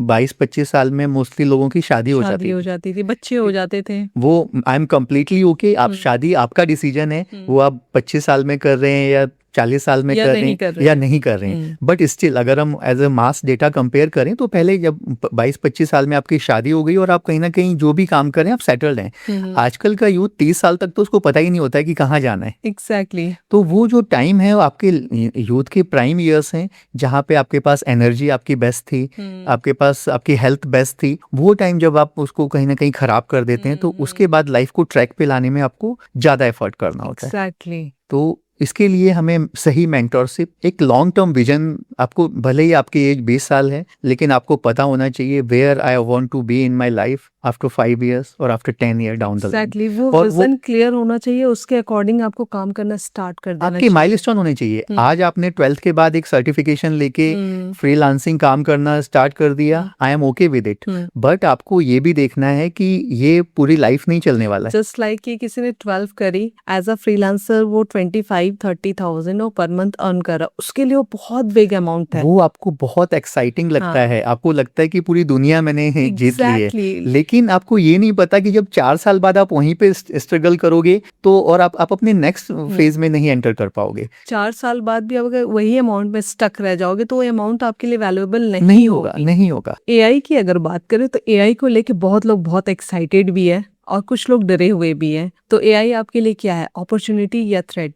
22-25 साल में मोस्टली लोगों की शादी हो शादी हो जाती थी, बच्चे हो जाते थे। वो आई एम कम्प्लीटली ओके, आप शादी आपका डिसीजन है, वो आप 25 साल में कर रहे हैं या 40 साल में या कर नहीं रहे कर हैं रहे या हैं। नहीं कर रहे हैं। बट स्टिल अगर हम as a mass data compare करें तो पहले जब 22-25 साल में आपकी शादी हो गई और आप कहीं ना कहीं जो भी काम करें आप सेटल्ड हैं। आजकल का यूथ 30 साल तक तो उसको पता ही नहीं होता है कि कहाँ जाना है। एग्जैक्टली। तो वो जो टाइम है वो आपके यूथ के प्राइम ईयर्स हैं, जहाँ पे आपके पास एनर्जी आपकी बेस्ट थी, आपके पास आपकी हेल्थ बेस्ट थी। वो टाइम जब आप उसको कहीं ना कहीं खराब कर देते हैं तो उसके बाद लाइफ को ट्रैक पे लाने में आपको ज्यादा एफर्ट करना होता है। एग्जैक्टली। तो इसके लिए हमें सही मेंटरशिप, एक लॉन्ग टर्म विजन, आपको भले ही आपकी एज 20 साल है लेकिन आपको पता होना चाहिए where I want to be in my life after 5 years और after 10 year down the line. Exactly, वो और विजन क्लियर होना चाहिए, उसके अकॉर्डिंग आपको काम करना स्टार्ट कर देना आपके चाहिए। माइलस्टोन होने चाहिए। आज आपने 12th के बाद एक सर्टिफिकेशन लेके फ्रीलांसिंग काम करना स्टार्ट कर दिया, I am okay with it, but आपको ये भी देखना है कि ये पूरी लाइफ नहीं चलने वाला है। जस्ट लाइक कि किसी ने 12 करी एज अ फ्रीलांसर, वो 25-30,000 और पर मंथ अर्न कर रहा, उसके लिए वो बहुत बिग अमाउंट है। वो आपको बहुत एक्साइटिंग लगता है, आपको लगता है कि पूरी दुनिया मैंने जीत ली है। Exactly. लेकिन आपको ये नहीं पता कि जब 4 साल बाद आप वहीं पे स्ट्रगल करोगे तो और आप अपने नेक्स्ट फेज में नहीं एंटर कर पाओगे। 4 साल बाद भी अगर वही अमाउंट में स्टक रह जाओगे तो वो अमाउंट आपके लिए वैल्यूएबल नहीं नहीं होगा, होगी। नहीं होगा। एआई की अगर बात करें तो एआई को लेके बहुत लोग बहुत एक्साइटेड भी है और कुछ लोग डरे हुए भी हैं। तो एआई आपके लिए क्या है, अपॉर्चुनिटी या थ्रेट?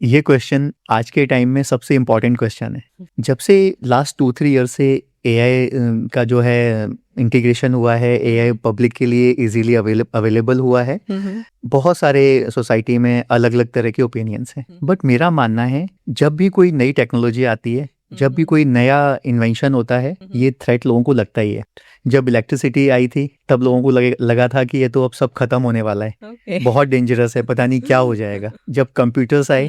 ये क्वेश्चन आज के टाइम में सबसे इम्पोर्टेंट क्वेश्चन है। जब से लास्ट 2-3 ईयर से एआई का जो है इंटीग्रेशन हुआ है, एआई पब्लिक के लिए इजीली अवेलेबल हुआ है, बहुत सारे सोसाइटी में अलग अलग तरह के ओपिनियंस हैं। बट मेरा मानना है जब भी कोई नई टेक्नोलॉजी आती है, जब भी कोई नया इन्वेंशन होता है, ये थ्रेट लोगों को लगता ही है। जब इलेक्ट्रिसिटी आई थी तब लोगों को लगा था कि ये तो अब सब खत्म होने वाला है, बहुत डेंजरस है, पता नहीं क्या हो जाएगा। जब कंप्यूटर्स आए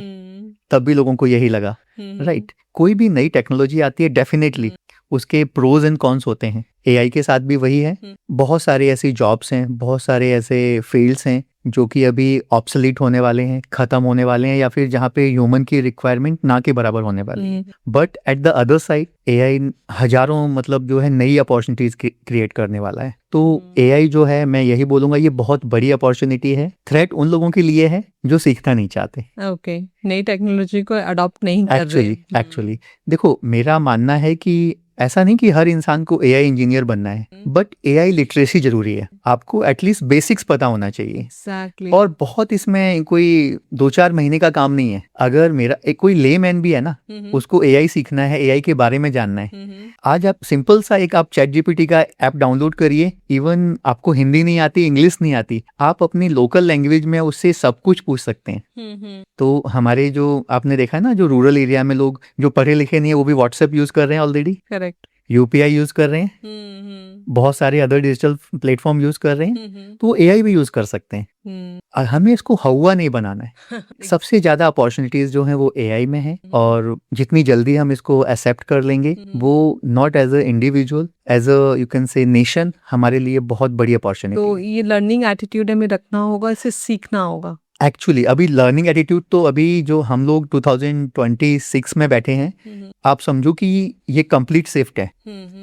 तब भी लोगों को यही लगा, राइट। कोई भी नई टेक्नोलॉजी आती है डेफिनेटली उसके प्रोज एंड कॉन्स होते हैं। एआई के साथ भी वही है। बहुत सारे ऐसी जॉब्स हैं, बहुत सारे ऐसे फील्ड्स हैं जो कि अभी ऑब्सोलीट होने वाले हैं, खत्म होने वाले हैं, या फिर जहाँ पे ह्यूमन की रिक्वायरमेंट ना के बराबर होने वाली है। But at the other side AI हजारों मतलब जो है नई अपॉर्चुनिटीज क्रिएट करने वाला है। तो एआई जो है, मैं यही बोलूंगा, ये बहुत बड़ी अपॉर्चुनिटी है। थ्रेट उन लोगों के लिए है जो सीखना नहीं चाहते, ओके, नई टेक्नोलॉजी को अडॉप्ट नहीं कर रहे। एक्चुअली देखो, मेरा मानना है कि ऐसा नहीं कि हर इंसान को एआई इंजीनियर बनना है, बट एआई लिटरेसी जरूरी है। आपको एटलीस्ट बेसिक्स पता होना चाहिए। Exactly. और बहुत इसमें कोई 2-4 महीने का काम नहीं है। अगर मेरा एक कोई लेमैन भी है ना, उसको एआई सीखना है, एआई के बारे में जानना है, आज आप सिंपल सा एक आप चैट जीपीटी का ऐप डाउनलोड करिए। इवन आपको हिंदी नहीं आती, इंग्लिश नहीं आती, आप अपनी लोकल लैंग्वेज में उससे सब कुछ पूछ सकते हैं। तो हमारे जो आपने देखा है ना, जो रूरल एरिया में लोग जो पढ़े लिखे नहीं है वो भी व्हाट्सएप यूज कर रहे हैं ऑलरेडी, करेक्ट, यूपीआई यूज कर रहे हैं, बहुत सारे अदर डिजिटल प्लेटफॉर्म यूज कर रहे हैं, तो एआई भी यूज कर सकते हैं। और हमें इसको हवा नहीं बनाना है। सबसे ज्यादा अपॉर्चुनिटीज जो हैं वो एआई में है, और जितनी जल्दी हम इसको एक्सेप्ट कर लेंगे, वो not as a individual, as a you can say nation, हमारे लिए बहुत बड़ी अपॉर्चुनिटी। तो ये लर्निंग एटीट्यूड हमें रखना होगा, इसे सीखना होगा। एक्चुअली अभी लर्निंग एटीट्यूड तो अभी जो हम लोग 2026 में बैठे हैं, आप समझो कि ये कंप्लीट शिफ्ट है,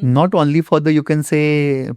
not only for the you can से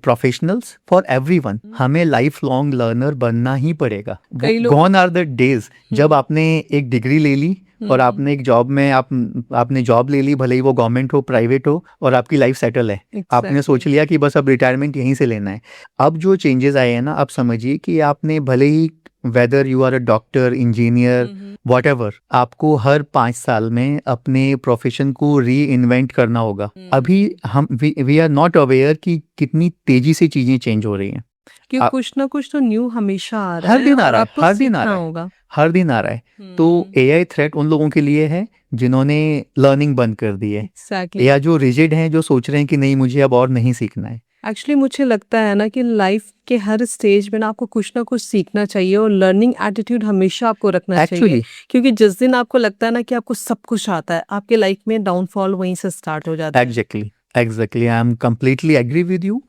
प्रोफेशनल्स, फॉर एवरीवन। हमें लाइफ लॉन्ग लर्नर बनना ही पड़ेगा। कई लोग गॉन आर द डेज जब आपने एक डिग्री ले ली और आपने एक जॉब में आपने जॉब ले ली, भले ही वो गवर्नमेंट हो प्राइवेट हो, और आपकी लाइफ सेटल है। आपने सोच लिया कि बस अब रिटायरमेंट यहीं से लेना है। अब जो चेंजेस आए हैं ना, आप समझिए कि आपने भले ही whether you are a doctor, engineer, whatever, आपको हर 5 साल में अपने प्रोफेशन को री इन्वेंट करना होगा। अभी हम वी आर नॉट अवेयर कि कितनी तेजी से चीजें चेंज हो रही हैं। कि कुछ ना कुछ तो न्यू हमेशा आ रहा हर है दिन आ और रहा है, आपको हर दिन आ सीखना रहा है, होगा। हर दिन आ रहा है। तो एआई थ्रेट उन लोगों के लिए है जिन्होंने लर्निंग बंद कर दी है, एग्जैक्टली। या जो रिजिड हैं, जो सोच रहे हैं कि नहीं मुझे अब और नहीं सीखना है। एक्चुअली मुझे लगता है ना कि लाइफ के हर स्टेज में ना आपको कुछ ना कुछ सीखना चाहिए और लर्निंग एटीट्यूड हमेशा आपको रखना चाहिए, एक्चुअली क्योंकि जिस दिन आपको लगता है ना कि आपको सब कुछ आता है, आपके लाइफ में डाउनफॉल वहीं से स्टार्ट हो जाता है। Exactly I am completely agree with you.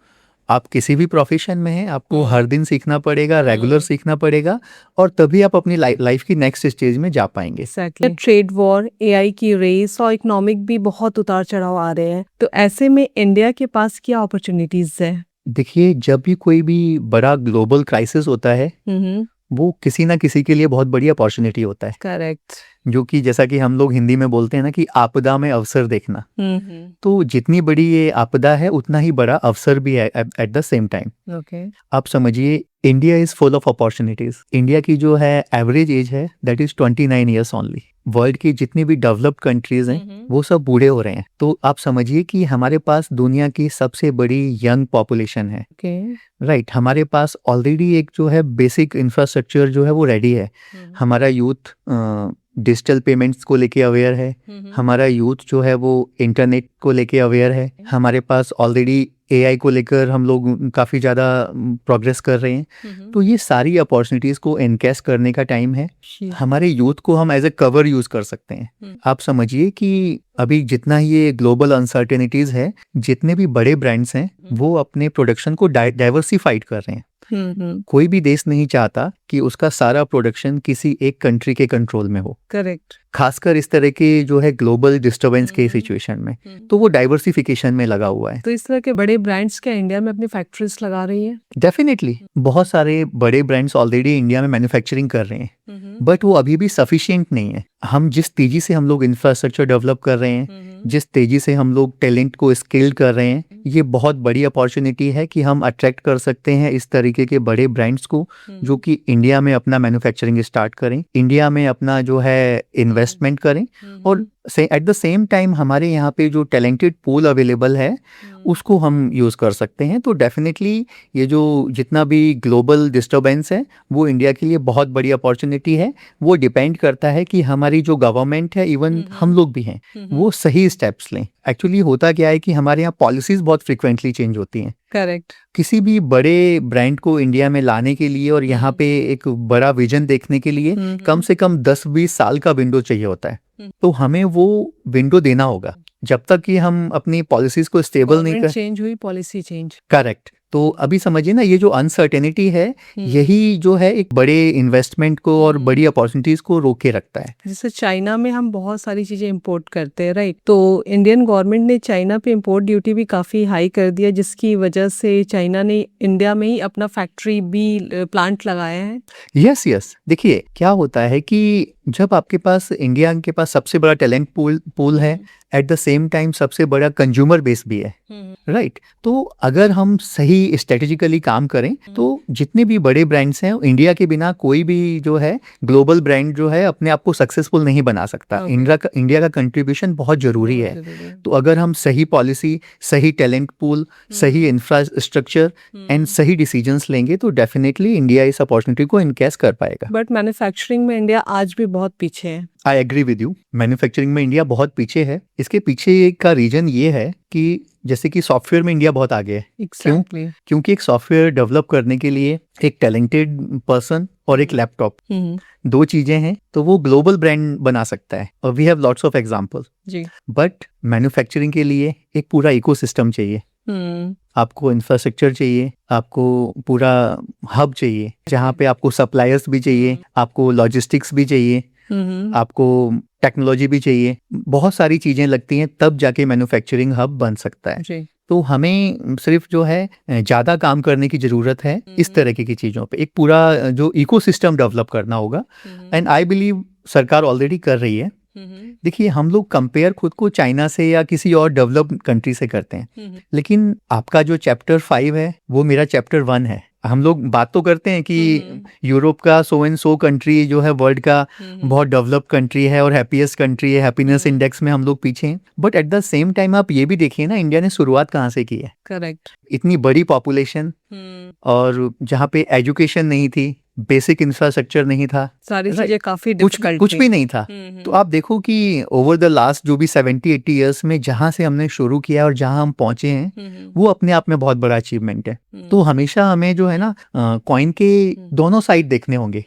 आप किसी भी प्रोफेशन में हैं, आपको हर दिन सीखना पड़ेगा, रेगुलर सीखना पड़ेगा, और तभी आप अपनी लाइफ की नेक्स्ट स्टेज में जा पाएंगे। एग्जैक्टली। ट्रेड वॉर, एआई की रेस और इकोनॉमिक भी बहुत उतार चढ़ाव आ रहे हैं, तो ऐसे में इंडिया के पास क्या अपॉर्चुनिटीज है? देखिए, जब भी कोई भी बड़ा ग्लोबल क्राइसिस होता है, वो किसी ना किसी के लिए बहुत बड़ी अपॉर्चुनिटी होता है। करेक्ट। जो कि जैसा कि हम लोग हिंदी में बोलते हैं ना कि आपदा में अवसर देखना। तो जितनी बड़ी ये आपदा है, उतना ही बड़ा अवसर भी है at the same time. Okay. आप समझिए, India is full of opportunities. India की जो है एवरेज एज है that is 29 years only. World की जितनी भी डेवलप्ड कंट्रीज हैं, वो सब बूढ़े हो रहे हैं। तो आप समझिए कि हमारे पास दुनिया की सबसे बड़ी यंग पॉपुलेशन है। राइट, हमारे पास ऑलरेडी एक जो है बेसिक इंफ्रास्ट्रक्चर जो है वो रेडी है। हमारा यूथ डिजिटल पेमेंट्स को लेके अवेयर है, हमारा यूथ जो है वो इंटरनेट को लेके अवेयर है, हमारे पास ऑलरेडी एआई को लेकर हम लोग काफ़ी ज़्यादा प्रोग्रेस कर रहे हैं। तो ये सारी अपॉर्चुनिटीज़ को एनकैश करने का टाइम है। हमारे यूथ को हम एज ए कवर यूज़ कर सकते हैं। आप समझिए कि अभी जितना ये ग्लोबल अनसर्टेनिटीज़ है, जितने भी बड़े ब्रांड्स हैं, वो अपने प्रोडक्शन को डाइवर्सिफाइड कर रहे हैं। कोई भी देश नहीं चाहता कि उसका सारा प्रोडक्शन किसी एक कंट्री के कंट्रोल में हो। करेक्ट। खासकर इस तरह के जो है ग्लोबल डिस्टर्बेंस के सिचुएशन में, तो वो डाइवर्सिफिकेशन में लगा हुआ है। तो इस तरह के बड़े ब्रांड्स क्या इंडिया में अपनी फैक्ट्रीज लगा रही है? डेफिनेटली बहुत सारे बड़े ब्रांड्स ऑलरेडी इंडिया में मैन्युफैक्चरिंग कर रहे हैं, बट वो अभी भी सफिशिएंट नहीं है। हम जिस तेजी से हम लोग इंफ्रास्ट्रक्चर डेवलप कर रहे हैं, जिस तेजी से हम लोग टैलेंट को स्किल्ड कर रहे हैं, ये बहुत बड़ी अपॉर्चुनिटी है कि हम अट्रैक्ट कर सकते हैं इस तरीके के बड़े ब्रांड्स को, जो कि इंडिया में अपना मैन्युफैक्चरिंग स्टार्ट करें, इंडिया में अपना जो है इन्वेस्टमेंट करें, और एट द सेम टाइम हमारे यहाँ पे जो टैलेंटेड पूल अवेलेबल है उसको हम यूज़ कर सकते हैं। तो डेफिनेटली ये जो जितना भी ग्लोबल डिस्टर्बेंस है, वो इंडिया के लिए बहुत बड़ी अपॉर्चुनिटी है। वो डिपेंड करता है कि हमारी जो गवर्नमेंट है, इवन हम लोग भी हैं, वो सही स्टेप्स लें। एक्चुअली होता क्या है कि हमारे यहाँ पॉलिसीज बहुत फ्रिक्वेंटली चेंज होती हैं। करेक्ट। किसी भी बड़े ब्रांड को इंडिया में लाने के लिए और यहाँ पे एक बड़ा विजन देखने के लिए कम से कम 10-20 साल का विंडो चाहिए होता है। तो हमें वो विंडो देना होगा। जब तक कि हम अपनी पॉलिसीज को स्टेबल नहीं कर, चेंज हुई पॉलिसी चेंज। करेक्ट। तो अभी समझिए ना, ये जो अनसर्टेनिटी है, यही जो है एक बड़े इन्वेस्टमेंट को और बड़ी अपॉर्चुनिटीज को रोके रखता है। जैसे चाइना में हम बहुत सारी चीजें इंपोर्ट करते हैं, राइट? तो इंडियन गवर्नमेंट ने चाइना पे इंपोर्ट ड्यूटी भी काफी हाई कर दिया, जिसकी वजह से चाइना ने इंडिया में ही अपना फैक्ट्री भी प्लांट लगाया है। यस, देखिए क्या होता है कि जब आपके पास इंडिया के पास सबसे बड़ा टैलेंट पूल है, एट द सेम टाइम सबसे बड़ा कंज्यूमर बेस भी है, राइट? तो अगर हम सही स्ट्रेटेजिकली काम करें, तो जितने भी बड़े ब्रांड्स हैं, इंडिया के बिना कोई भी जो है ग्लोबल ब्रांड जो है अपने आप को सक्सेसफुल नहीं बना सकता। इंडिया का कंट्रीब्यूशन बहुत जरूरी है। तो अगर हम सही पॉलिसी, सही टैलेंट पूल, सही इंफ्रास्ट्रक्चर एंड सही डिसीजंस लेंगे, तो डेफिनेटली इंडिया इस अपॉर्चुनिटी को इनकैश कर पाएगा। बट मैन्युफैक्चरिंग में इंडिया आज भी बहुत पीछे है। I agree with you, manufacturing में इंडिया बहुत पीछे है। इसके पीछे का रीजन ये है कि जैसे कि सॉफ्टवेयर में इंडिया बहुत आगे है। Exactly. क्योंकि एक सॉफ्टवेयर डेवलप करने के लिए एक टैलेंटेड पर्सन और एक लैपटॉप, दो चीजें हैं, तो वो ग्लोबल ब्रांड बना सकता है। और we have lots of examples. But manufacturing के लिए एक पूरा इकोसिस्टम चाहिए। आपको इंफ्रास्ट्रक्चर चाहिए, आपको पूरा हब चाहिए जहाँ पे आपको सप्लायर्स भी चाहिए, आपको लॉजिस्टिक्स भी चाहिए, आपको टेक्नोलॉजी भी चाहिए, बहुत सारी चीजें लगती हैं, तब जाके मैन्युफैक्चरिंग हब बन सकता है। जी। तो हमें सिर्फ जो है ज़्यादा काम करने की ज़रूरत है इस तरह की चीज़ों पे, एक पूरा जो इकोसिस्टम डेवलप करना होगा, एंड आई बिलीव सरकार ऑलरेडी कर रही है। देखिए, हम लोग कंपेयर खुद को चाइना से या किसी और डेवलप्ड कंट्री से करते हैं, लेकिन आपका जो चैप्टर 5 है वो मेरा चैप्टर 1 है। हम लोग बात तो करते हैं कि यूरोप का सो एंड सो कंट्री जो है वर्ल्ड का बहुत डेवलप्ड कंट्री है और हैप्पीएस्ट कंट्री है, हैप्पीनेस इंडेक्स में हम लोग पीछे हैं, but at the same time आप ये भी देखिए ना, इंडिया ने शुरुआत कहाँ से की है। करेक्ट। इतनी बड़ी पॉपुलेशन, और जहाँ पे एजुकेशन नहीं थी, बेसिक इंफ्रास्ट्रक्चर नहीं था, सारी चीजें काफी कुछ डिफिकल्ट भी नहीं था। तो आप देखो कि ओवर द लास्ट जो भी 70-80 ईयर्स में जहाँ से हमने शुरू किया और जहाँ हम पहुंचे हैं, वो अपने आप में बहुत बड़ा अचीवमेंट है। तो हमेशा हमें जो है ना, कॉइन के दोनों साइड देखने होंगे।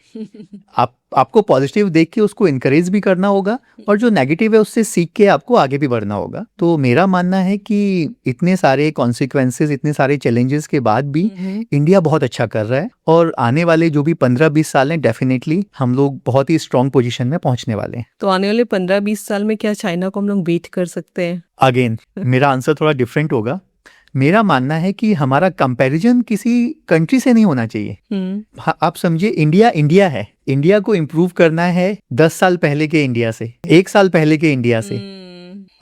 आपको पॉजिटिव देख के उसको इनकरेज भी करना होगा, और जो नेगेटिव है उससे सीख के आपको आगे भी बढ़ना होगा। तो मेरा मानना है कि इतने सारे कॉन्सिक्वेंसेस, इतने सारे चैलेंजेस के बाद भी इंडिया बहुत अच्छा कर रहा है, और आने वाले जो भी 15-20 साल हैं, डेफिनेटली हम लोग बहुत ही स्ट्रॉन्ग पोजीशन में पहुंचने वाले हैं। तो आने वाले 15-20 साल में क्या चाइना को हम लोग बीट कर सकते हैं? अगेन मेरा आंसर थोड़ा डिफरेंट होगा। मेरा मानना है कि हमारा कंपैरिजन किसी कंट्री से नहीं होना चाहिए। आप समझिए, इंडिया है, इंडिया को इम्प्रूव करना है 10 साल पहले के इंडिया से, 1 साल पहले के इंडिया से।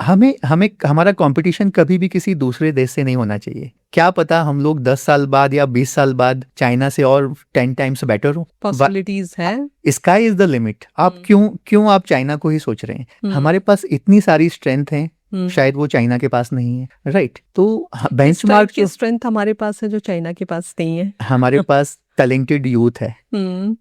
हमें हमारा कंपटीशन कभी भी किसी दूसरे देश से नहीं होना चाहिए। क्या पता हम लोग 10 साल बाद या 20 साल बाद चाइना से और 10 टाइम्स बेटर हो। पॉसिबिलिटीज है। Sky is the limit. आप क्यों आप चाइना को ही सोच रहे हैं? हमारे पास इतनी सारी स्ट्रेंथ है, शायद वो चाइना के पास नहीं है, राइट? तो बेंचमार्क की स्ट्रेंथ हमारे पास है जो चाइना के पास नहीं है। हमारे पास टैलेंटेड यूथ है,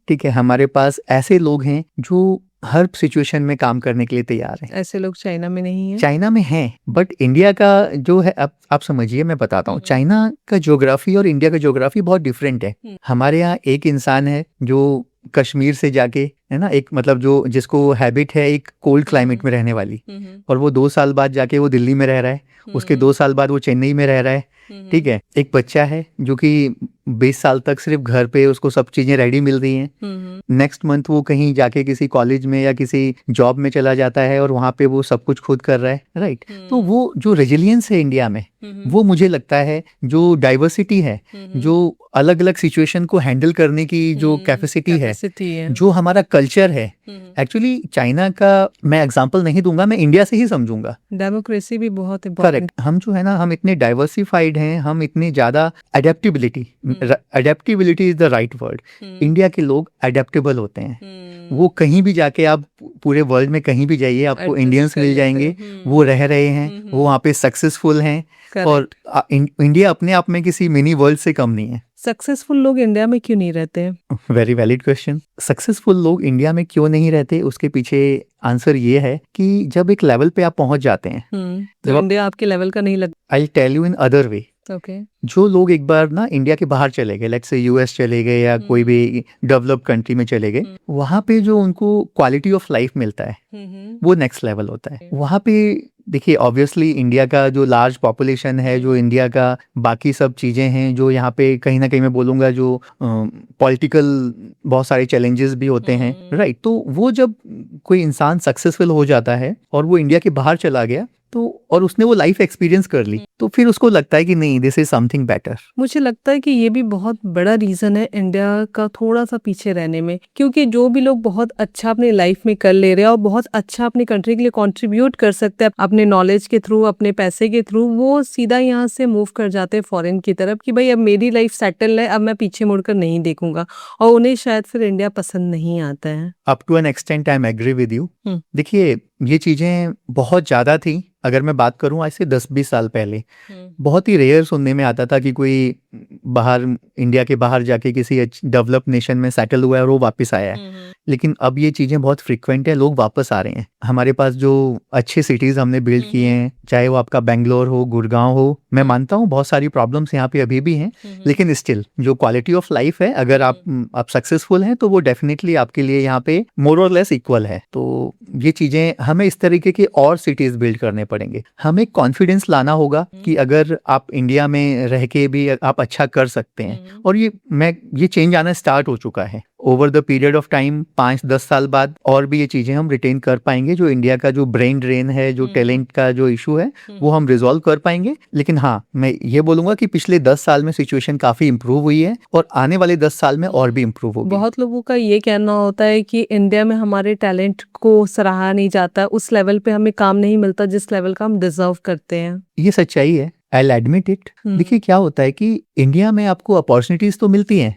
ठीक है, हमारे पास ऐसे लोग हैं जो हर सिचुएशन में काम करने के लिए तैयार हैं। ऐसे लोग चाइना में नहीं है। चाइना में हैं, बट इंडिया का जो है, आप समझिए, मैं बताता हूँ, चाइना का ज्योग्राफी और इंडिया का ज्योग्राफी बहुत डिफरेंट है। हमारे यहाँ एक इंसान है जो कश्मीर से जाके, है ना, एक मतलब जो जिसको हैबिट है एक कोल्ड क्लाइमेट में रहने वाली, और वो 2 साल बाद जाके वो दिल्ली में रह रहा है, उसके 2 साल बाद वो चेन्नई में रह रहा है, ठीक है। एक बच्चा है जो कि 20 साल तक सिर्फ घर पे उसको सब चीजें रेडी मिल रही हैं, नेक्स्ट मंथ वो कहीं जाके किसी कॉलेज में या किसी जॉब में चला जाता है और वहां पे वो सब कुछ खुद कर रहा है, राइट? तो वो जो रेजिलियंस है इंडिया में, वो मुझे लगता है, जो डाइवर्सिटी है, जो अलग अलग सिचुएशन को हैंडल करने की जो कैपेसिटी है, जो हमारा कल्चर है, एक्चुअली चाइना का मैं एग्जांपल नहीं दूंगा, मैं इंडिया से ही समझूंगा। डेमोक्रेसी भी बहुत इम्पोर्टेंट। करेक्ट। हम जो है ना, हम इतने डाइवर्सिफाइड हैं, हम इतने ज्यादा adaptability is the right word. India के लोग एडेप्टेबल होते हैं, वो कहीं भी जाके, आप पूरे वर्ल्ड में कहीं भी जाइए, आपको इंडियंस मिल जाएंगे, वो रह रहे हैं, वो वहाँ पे सक्सेसफुल हैं, और इंडिया अपने आप में किसी मिनी वर्ल्ड से कम नहीं है। सक्सेसफुल लोग इंडिया में क्यों नहीं रहते हैं? Very valid question. सक्सेसफुल लोग इंडिया में क्यों नहीं रहते, उसके पीछे आंसर ये है कि जब एक लेवल पे आप पहुंच जाते हैं, तो इंडिया आपके लेवल का नहीं लगता। I tell you in other way. जो लोग एक बार ना इंडिया के बाहर चले गए, लेट्स से यूएस चले गए या कोई भी डेवलप्ड कंट्री में चले गए, वहां पे जो उनको क्वालिटी ऑफ लाइफ मिलता है, वो नेक्स्ट लेवल होता है। वहां पे देखिए, ऑब्वियसली इंडिया का जो लार्ज पॉपुलेशन है, जो इंडिया का बाकी सब चीजें हैं, जो यहाँ पे कहीं ना कहीं मैं बोलूंगा जो पॉलिटिकल बहुत सारे चैलेंजेस भी होते हैं, राइट? तो वो जब कोई इंसान सक्सेसफुल हो जाता है और वो इंडिया के बाहर चला गया, तो और उसने वो लाइफ एक्सपीरियंस कर ली, तो फिर उसको लगता है कि नहीं, दिस इज समथिंग बेटर। मुझे लगता है कि ये भी बहुत बड़ा रीजन है इंडिया का थोड़ा सा पीछे रहने में, क्योंकि जो भी लोग बहुत अच्छा अपनी लाइफ में कर ले रहे हैं और बहुत अच्छा अपनी कंट्री के लिए कंट्रीब्यूट कर सकते हैं अपने नॉलेज के थ्रू, अपने पैसे के थ्रू, वो सीधा यहाँ से मूव कर जाते हैं फॉरेन की तरफ कि भाई अब मेरी लाइफ सेटल है, अब मैं पीछे मुड़कर नहीं देखूंगा, और उन्हें शायद फिर इंडिया पसंद नहीं आता है। Up to an extent I am agree with you. देखिए, ये चीजें बहुत ज्यादा थी। अगर मैं बात करूं आज से 10-20 साल पहले, बहुत ही रेयर सुनने में आता था कि कोई बाहर, इंडिया के बाहर जाके किसी डेवलप नेशन में सेटल हुआ है और वो वापस आया है। लेकिन अब ये चीज़ें बहुत फ्रीक्वेंट है, लोग वापस आ रहे हैं। हमारे पास जो अच्छे सिटीज़ हमने बिल्ड किए हैं, चाहे वो आपका बेंगलोर हो, गुड़गांव हो, मैं मानता हूँ बहुत सारी प्रॉब्लम्स यहाँ पे अभी भी हैं, लेकिन स्टिल जो क्वालिटी ऑफ लाइफ है, अगर आप सक्सेसफुल हैं तो वो डेफिनेटली आपके लिए यहाँ पे मोर और लेस इक्वल है। तो ये चीज़ें हमें इस तरीके के और सिटीज़ बिल्ड करने पड़ेंगे। हमें कॉन्फिडेंस लाना होगा कि अगर आप इंडिया में रह के भी आप अच्छा कर सकते हैं, और ये चेंज आना स्टार्ट हो चुका है over the period of time. 5-10 साल बाद और भी ये चीज़ें हम रिटेन कर पाएंगे। जो इंडिया का जो ब्रेन ड्रेन है, जो टैलेंट का जो इशू है, वो हम रिजॉल्व कर पाएंगे। लेकिन हाँ, मैं ये बोलूंगा कि पिछले 10 साल में सिचुएशन काफ़ी इंप्रूव हुई है और आने वाले 10 साल में और भी इंप्रूव होगी। बहुत लोगों का ये कहना होता है कि इंडिया में हमारे टैलेंट को सराहा नहीं जाता, उस लेवल पे हमें काम नहीं मिलता जिस लेवल का हम डिजर्व करते हैं। ये सच्चाई है, आई विल एडमिट इट। देखिए क्या होता है कि इंडिया में आपको अपॉर्चुनिटीज तो मिलती हैं,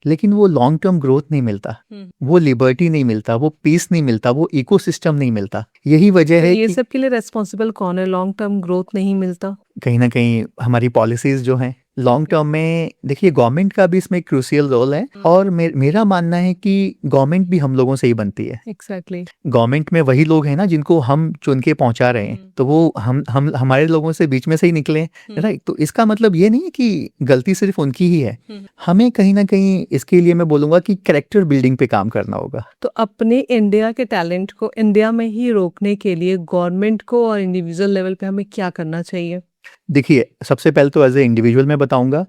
लेकिन वो लॉन्ग टर्म ग्रोथ नहीं मिलता, वो लिबर्टी नहीं मिलता, वो पीस नहीं मिलता, वो इकोसिस्टम नहीं मिलता। यही वजह है ये कि सब के लिए रेस्पॉन्सिबल कौन है? लॉन्ग टर्म ग्रोथ नहीं मिलता। कहीं ना कहीं हमारी पॉलिसीज जो हैं लॉन्ग टर्म में, देखिए गवर्नमेंट का भी इसमें क्रूशियल रोल है, और मेरा मानना है कि गवर्नमेंट भी हम लोगों से ही बनती है। एग्जैक्टली। गवर्नमेंट में वही लोग हैं ना जिनको हम चुन के पहुंचा रहे हैं, तो वो हम हमारे लोगों से बीच में से ही निकले, राइट। तो इसका मतलब ये नहीं है कि गलती सिर्फ उनकी ही है। हमें कहीं ना कहीं इसके लिए मैं बोलूंगा कि कैरेक्टर बिल्डिंग पे काम करना होगा। तो अपने इंडिया के टैलेंट को इंडिया में ही रोकने के लिए गवर्नमेंट को और इंडिविजुअल लेवल पे हमें क्या करना चाहिए? देखिए सबसे पहले तो एज ए इंडिविजुअल मैं बताऊंगा,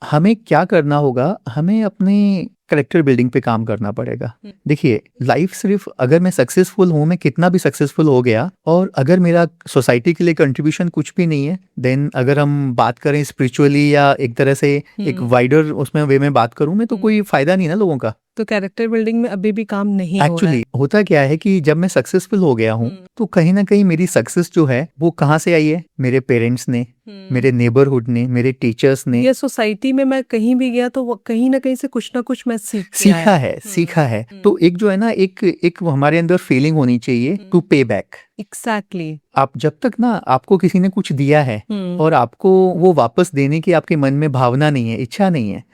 हमें क्या करना होगा। हमें अपने कैरेक्टर बिल्डिंग पे काम करना पड़ेगा। देखिए लाइफ सिर्फ अगर मैं सक्सेसफुल हूँ, मैं कितना भी सक्सेसफुल हो गया, और अगर मेरा सोसाइटी के लिए कंट्रीब्यूशन कुछ भी नहीं है, देन अगर हम बात करें स्पिरिचुअली या एक तरह से एक वाइडर उसमें वे में बात करूँ मैं, तो कोई फायदा नहीं ना लोगों का। तो कैरेक्टर बिल्डिंग में अभी भी काम नहीं हो रहा है। एक्चुअली होता क्या है कि जब मैं सक्सेसफुल हो गया हूँ, तो कहीं ना कहीं मेरी सक्सेस जो है वो कहाँ से आई है? मेरे पेरेंट्स ने, मेरे नेबरहुड ने, मेरे टीचर्स ने, ये सोसाइटी में मैं कहीं भी गया तो वो कहीं ना कहीं से कुछ ना कुछ मैं सीखा है। तो एक जो है ना, एक वो हमारे अंदर फीलिंग होनी चाहिए टू पे बैक। एग्जैक्टली। आप जब तक ना आपको किसी ने कुछ दिया है और आपको वो वापस देने की आपके मन में भावना नहीं है, इच्छा नहीं है,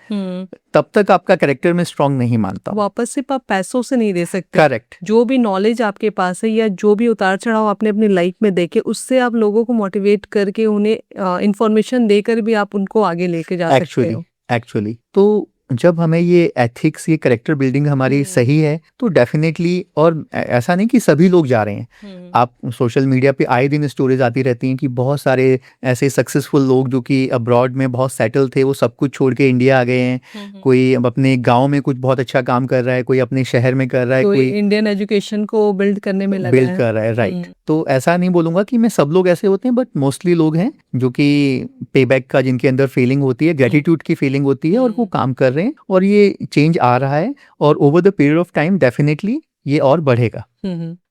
तब तक आपका कैरेक्टर में स्ट्रांग नहीं मानता हूं। वापस सिर्फ आप पैसों से नहीं दे सकते। करेक्ट। जो भी नॉलेज आपके पास है या जो भी उतार चढ़ाव आपने अपनी लाइफ में देखे, उससे आप लोगों को मोटिवेट करके उन्हें इंफॉर्मेशन देकर भी आप उनको आगे लेके जा सकते हो। एक्चुअली तो जब हमें ये एथिक्स, ये कैरेक्टर बिल्डिंग हमारी सही है, तो डेफिनेटली, और ऐसा नहीं कि सभी लोग जा रहे हैं। आप सोशल मीडिया पे आए दिन स्टोरीज आती रहती हैं कि बहुत सारे ऐसे सक्सेसफुल लोग जो कि अब्रॉड में बहुत सेटल थे, वो सब कुछ छोड़ के इंडिया आ गए हैं। कोई अब अपने गांव में कुछ बहुत अच्छा काम कर रहा है, कोई अपने शहर में कर रहा है, कोई इंडियन एजुकेशन को बिल्ड करने में लगा है। कर रहा है, राइट। तो ऐसा नहीं बोलूंगा कि मैं सब लोग ऐसे होते हैं, बट मोस्टली लोग हैं जो कि पे बैक का जिनके अंदर फीलिंग होती है, ग्रेटिट्यूड की फीलिंग होती है, और वो काम कर रहे हैं, और ये चेंज आ रहा है, और over the period of time definitely ये और बढ़ेगा।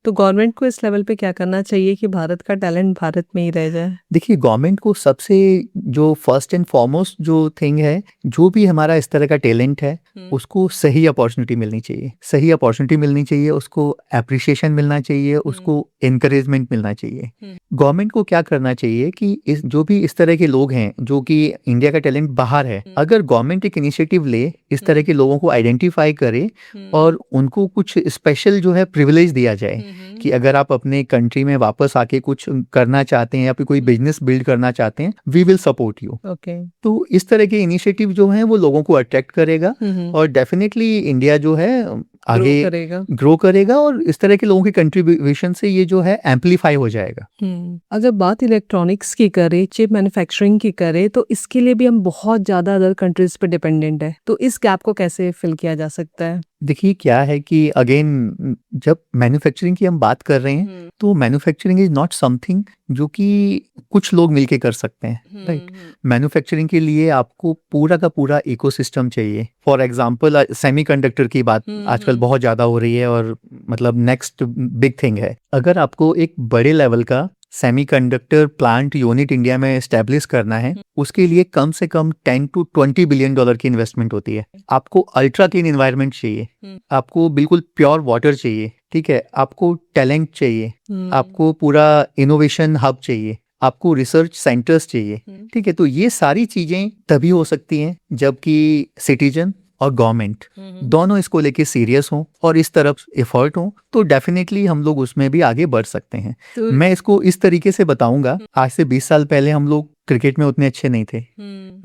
तो गवर्नमेंट को इस लेवल पे क्या करना चाहिए कि भारत का टैलेंट भारत में ही रह जाए? देखिए गवर्नमेंट को सबसे जो फर्स्ट एंड फॉरमोस्ट जो थिंग है, जो भी हमारा इस तरह का टैलेंट है, उसको सही अपॉर्चुनिटी मिलनी चाहिए। सही अपॉर्चुनिटी मिलनी चाहिए, उसको अप्रिशिएशन मिलना चाहिए, उसको एनकरेजमेंट मिलना चाहिए। गवर्नमेंट को क्या करना चाहिए कि जो भी इस तरह के लोग हैं जो कि इंडिया का टैलेंट बाहर है, अगर गवर्नमेंट एक इनिशिएटिव ले, इस तरह के लोगों को आइडेंटिफाई करे और उनको कुछ स्पेशल जो है प्रिविलेज दिया जाए कि अगर आप अपने कंट्री में वापस आके कुछ करना चाहते हैं या फिर कोई बिजनेस बिल्ड करना चाहते हैं, वी विल सपोर्ट यू। तो इस तरह के इनिशिएटिव जो हैं वो लोगों को अट्रैक्ट करेगा, और डेफिनेटली इंडिया जो है आगे ग्रो करेगा, और इस तरह के लोगों के कंट्रीब्यूशन से ये जो है एम्पलीफाई हो जाएगा। अगर बात इलेक्ट्रॉनिक्स की करें, चिप मैन्युफैक्चरिंग की करें, तो इसके लिए भी हम बहुत ज्यादा अदर कंट्रीज पे डिपेंडेंट है। तो इस गैप को कैसे फिल किया जा सकता है? देखिए क्या है कि अगेन जब मैन्युफैक्चरिंग की हम बात कर रहे हैं, तो मैन्युफैक्चरिंग इज नॉट समथिंग जो कि कुछ लोग मिलके कर सकते हैं, राइट। मैन्युफैक्चरिंग के लिए आपको पूरा का पूरा इकोसिस्टम चाहिए। फॉर एग्जांपल सेमीकंडक्टर की बात आजकल बहुत ज्यादा हो रही है, और मतलब नेक्स्ट बिग थिंग है। अगर आपको एक बड़े लेवल का सेमीकंडक्टर प्लांट यूनिट इंडिया में एस्टेब्लिश करना है, उसके लिए कम से कम 10 to 20 बिलियन डॉलर की इन्वेस्टमेंट होती है। आपको अल्ट्रा क्लीन एनवायरनमेंट चाहिए, आपको बिल्कुल प्योर वाटर चाहिए, ठीक है, आपको टैलेंट चाहिए, आपको पूरा इनोवेशन हब चाहिए, आपको रिसर्च सेंटर्स चाहिए, ठीक है। तो ये सारी चीजें तभी हो सकती हैं जबकि सिटीजन और गवर्नमेंट दोनों इसको लेके सीरियस हों और इस तरफ एफर्ट हों तो डेफिनेटली हम लोग उसमें भी आगे बढ़ सकते हैं। तो मैं इसको इस तरीके से बताऊंगा, आज से 20 साल पहले हम लोग क्रिकेट में उतने अच्छे नहीं थे,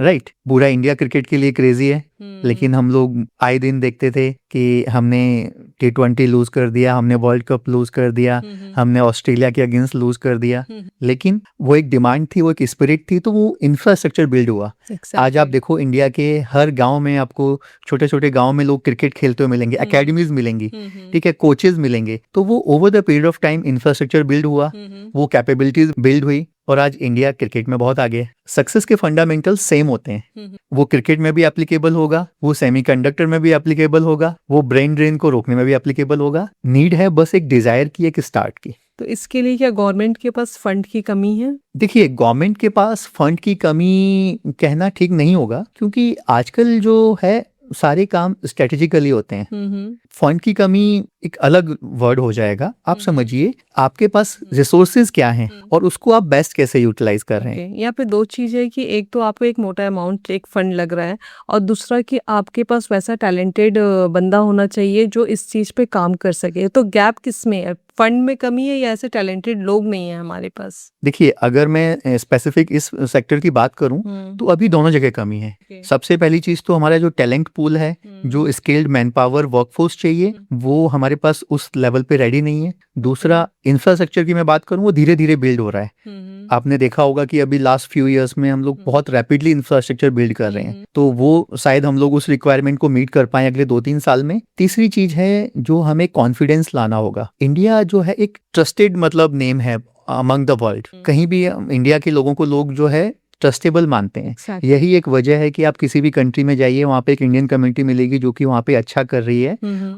राइट। पूरा इंडिया क्रिकेट के लिए क्रेजी है, लेकिन हम लोग आए दिन देखते थे कि हमने T20 लूज कर दिया, हमने वर्ल्ड कप लूज कर दिया, हमने ऑस्ट्रेलिया के अगेंस्ट लूज कर दिया। लेकिन वो एक डिमांड थी, वो एक स्पिरिट थी, तो वो इंफ्रास्ट्रक्चर बिल्ड हुआ। आज आप देखो इंडिया के हर गांव में आपको छोटे छोटे गांव में लोग क्रिकेट खेलते हुए मिलेंगे, एकेडमीज मिलेंगी, ठीक है, कोचेज मिलेंगे। तो वो over the period of time infrastructure build हुआ, वो कैपेबिलिटीज बिल्ड हुई और आज इंडिया क्रिकेट में बहुत आगे है। सक्सेस के फंडामेंटल सेम होते हैं, वो क्रिकेट में भी एप्लीकेबल होगा, वो सेमीकंडक्टर में भी एप्लीकेबल होगा, वो ब्रेन ड्रेन को रोकने में भी एप्लीकेबल होगा। नीड है बस एक डिजायर की, एक स्टार्ट की। तो इसके लिए क्या गवर्नमेंट के पास फंड की कमी है? देखिए, गवर्नमेंट के पास फंड की कमी कहना ठीक नहीं होगा, क्योंकि आजकल जो है सारे काम स्ट्रेटेजिकली होते हैं। फंड की कमी एक अलग वर्ड हो जाएगा। आप समझिए आपके पास रिसोर्सेज क्या हैं और उसको आप बेस्ट कैसे यूटिलाइज कर रहे हैं। यहाँ पे दो चीजें है कि एक तो आपको एक मोटा अमाउंट एक फंड लग रहा है और दूसरा कि आपके पास वैसा टैलेंटेड बंदा होना चाहिए जो इस चीज पे काम कर सके। तो गैप किस में है? फंड में कमी है या ऐसे टैलेंटेड लोग नहीं है हमारे पास? देखिए, अगर मैं स्पेसिफिक इस सेक्टर की बात करूं तो अभी दोनों जगह कमी है। सबसे पहली चीज तो हमारा जो टैलेंट पूल है, जो स्किल्ड मैन पावर वर्कफोर्स चाहिए, वो हमारे पास उस लेवल पे रेडी नहीं है। दूसरा, इंफ्रास्ट्रक्चर की मैं बात करूं, वो धीरे धीरे बिल्ड हो रहा है। आपने देखा होगा कि अभी लास्ट फ्यू इयर्स में हम लोग बहुत रैपिडली इंफ्रास्ट्रक्चर बिल्ड कर रहे हैं, तो वो शायद हम लोग उस रिक्वायरमेंट को मीट कर पाए अगले 2-3 साल में। तीसरी चीज है जो हमें कॉन्फिडेंस लाना होगा। इंडिया जो है एक ट्रस्टेड मतलब नेम है अमंग द वर्ल्ड। कहीं भी इंडिया के लोगों को लोग जो है ट्रस्टेबल मानते हैं। यही एक वजह है कि आप किसी भी कंट्री में जाइए, वहाँ पे एक इंडियन कम्युनिटी मिलेगी जो कि वहाँ पे अच्छा कर रही है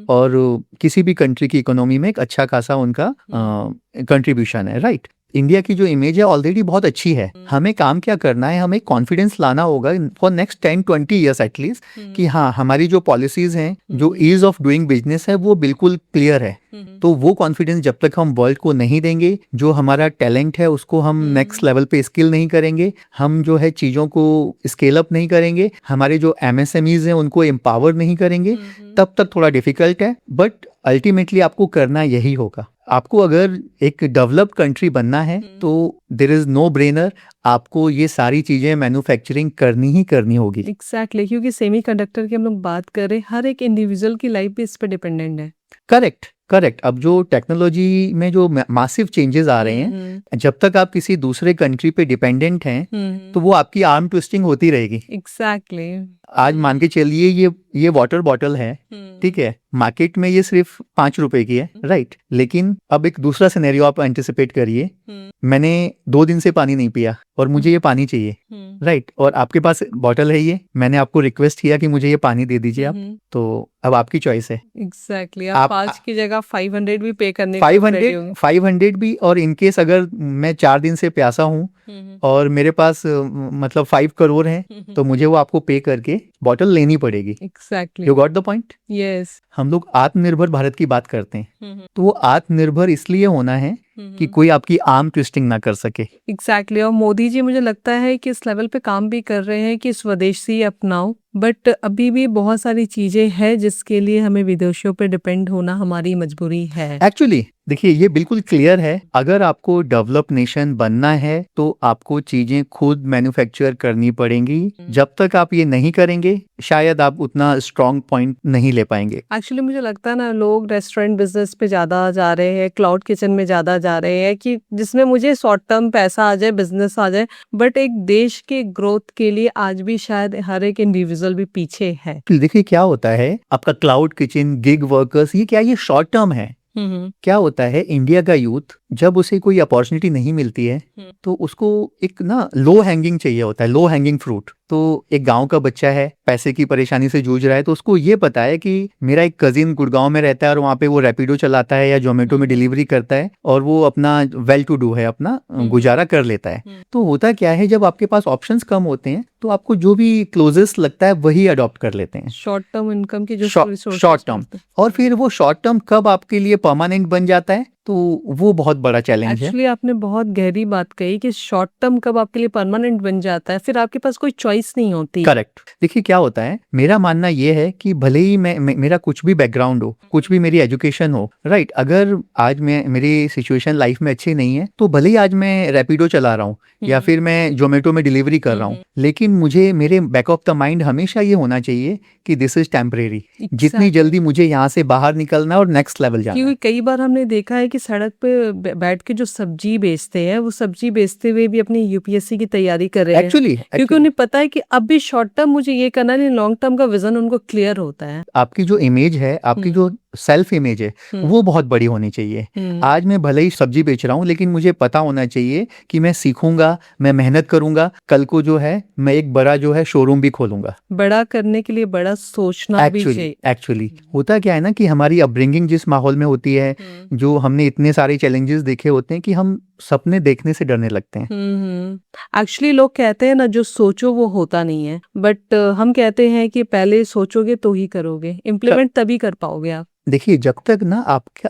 और किसी भी कंट्री की इकोनॉमी में एक अच्छा खासा उनका कंट्रीब्यूशन है, राइट। इंडिया की जो इमेज है ऑलरेडी बहुत अच्छी है। हमें काम क्या करना है, हमें कॉन्फिडेंस लाना होगा फॉर नेक्स्ट 10-20 ईयर्स एटलीस्ट कि हाँ, हमारी जो पॉलिसीज हैं, जो ईज ऑफ डूइंग बिजनेस है, वो बिल्कुल क्लियर है। तो वो कॉन्फिडेंस जब तक हम वर्ल्ड को नहीं देंगे, जो हमारा टैलेंट है उसको हम नेक्स्ट लेवल पे स्किल नहीं करेंगे, हम जो है चीजों को स्केल अप नहीं करेंगे, हमारे जो MSMEs हैं उनको एम्पावर नहीं करेंगे, तब तक थोड़ा डिफिकल्ट है। बट अल्टीमेटली आपको करना यही होगा। आपको अगर एक डेवलप्ड कंट्री बनना है तो देयर इज नो ब्रेनर, आपको ये सारी चीजें मैन्युफैक्चरिंग करनी ही करनी होगी। एग्जैक्टली, क्योंकि सेमीकंडक्टर की हम लोग बात कर रहे हैं, हर एक इंडिविजुअल की लाइफ भी इस पर डिपेंडेंट है। करेक्ट। अब जो टेक्नोलॉजी में जो मासिव चेंजेस आ रहे हैं, जब तक आप किसी दूसरे कंट्री पे डिपेंडेंट हैं तो वो आपकी आर्म ट्विस्टिंग होती रहेगी। एग्जैक्टली। आज मान के चलिए ये वाटर बॉटल है, ठीक है, मार्केट में ये सिर्फ 5 रुपए की है, राइट। लेकिन अब एक दूसरा सिनेरियो आप एंटिसिपेट करिए, मैंने 2 दिन से पानी नहीं पिया और मुझे ये पानी चाहिए, राइट। और आपके पास बॉटल है, ये मैंने आपको रिक्वेस्ट किया कि मुझे ये पानी दे दीजिए आप, तो अब आपकी चॉइस है। एग्जैक्टली, आप 5 की जगह 500 भी पे करने 500 भी। और इनकेस अगर मैं 4 दिन से प्यासा हूँ और मेरे पास मतलब 5 करोड़ है, तो मुझे वो आपको पे करके बॉटल लेनी पड़ेगी। Exactly, you got the point. Yes. हम लोग आत्मनिर्भर भारत की बात करते हैं, तो वो आत्मनिर्भर इसलिए होना है कि कोई आपकी आर्म ट्विस्टिंग ना कर सके। एग्जैक्टली, और मोदी जी मुझे लगता है कि इस लेवल पे काम भी कर रहे हैं कि स्वदेशी अपनाओ, बट अभी भी बहुत सारी चीजें हैं जिसके लिए हमें विदेशों पे डिपेंड होना हमारी मजबूरी है। एक्चुअली देखिए, ये बिल्कुल क्लियर है, अगर आपको डेवलप नेशन बनना है तो आपको चीजें खुद मैन्युफैक्चर करनी पड़ेंगी। जब तक आप ये नहीं करेंगे, शायद आप उतना स्ट्रॉन्ग पॉइंट नहीं ले पाएंगे। एक्चुअली मुझे लगता है ना, लोग रेस्टोरेंट बिजनेस पे ज्यादा जा रहे हैं, क्लाउड किचन में ज्यादा जा रहे हैं कि जिसमें मुझे शॉर्ट टर्म पैसा आ जाए, बिजनेस आ जाए, बट एक देश के ग्रोथ के लिए आज भी शायद हर एक इंडिविजुअल भी पीछे है। देखिए क्या होता है, आपका क्लाउड किचन, गिग वर्कर्स, ये शॉर्ट टर्म है। क्या होता है, इंडिया का यूथ जब उसे कोई अपॉर्चुनिटी नहीं मिलती है तो उसको एक ना लो हैंगिंग चाहिए होता है, लो हैंगिंग फ्रूट। तो एक गांव का बच्चा है, पैसे की परेशानी से जूझ रहा है, तो उसको ये पता है कि मेरा एक कजिन गुड़गांव में रहता है और वहाँ पे वो रैपिडो चलाता है या जोमेटो में डिलीवरी करता है और वो अपना वेल टू डू है, अपना गुजारा कर लेता है। तो होता क्या है, जब आपके पास ऑप्शंस कम होते हैं तो आपको जो भी क्लोजेस्ट लगता है वही अडॉप्ट कर लेते हैं, शॉर्ट टर्म इनकम की जो शॉर्ट टर्म। और फिर वो शॉर्ट टर्म कब आपके लिए परमानेंट बन जाता है, तो वो बहुत बड़ा चैलेंज है। एक्चुअली आपने बहुत गहरी बात कही कि शॉर्ट टर्म कब आपके लिए परमानेंट बन जाता है, फिर आपके पास कोई चॉइस नहीं होती। करेक्ट। देखिए क्या होता है, मेरा मानना ये है कि भले ही मेरा कुछ भी बैकग्राउंड हो, कुछ भी मेरी एजुकेशन हो, राइट, अगर आज मेरी सिचुएशन लाइफ में अच्छी नहीं है, तो भले ही आज मैं रैपिडो चला रहा हूँ या फिर मैं जोमेटो में डिलीवरी कर रहा हूँ, लेकिन मुझे मेरे बैक ऑफ द माइंड हमेशा ये होना चाहिए कि दिस इज टेम्परेरी। जितनी जल्दी मुझे यहाँ से बाहर निकलना है और नेक्स्ट लेवल जाना है। क्योंकि कई बार हमने देखा है कि सड़क पे बैठ के जो सब्जी बेचते हैं, वो सब्जी बेचते हुए भी अपनी यूपीएससी की तैयारी कर रहे हैं, एक्चुअली क्योंकि उन्हें पता है कि अभी शॉर्ट टर्म मुझे ये करना है, लॉन्ग टर्म का विजन उनको क्लियर होता है। आपकी जो इमेज है, आपकी जो सेल्फ इमेज है, वो बहुत बड़ी होनी चाहिए। आज मैं भले ही सब्जी बेच रहा हूँ, लेकिन मुझे पता होना चाहिए कि मैं सीखूंगा, मैं मेहनत करूंगा, कल को जो है मैं एक बड़ा जो है शोरूम भी खोलूंगा। बड़ा करने के लिए बड़ा सोचना भी चाहिए। एक्चुअली होता क्या है ना कि हमारी अपब्रिंगिंग जिस माहौल में होती है, जो हमने इतने सारे चैलेंजेस देखे होते हैं कि हम सपने देखने से डरने लगते हैं। एक्चुअली लोग कहते हैं ना, जो सोचो वो होता नहीं है, बट हम कहते हैं कि पहले सोचोगे तो ही करोगे, इम्प्लीमेंट तभी कर पाओगे आप। देखिए, जब तक ना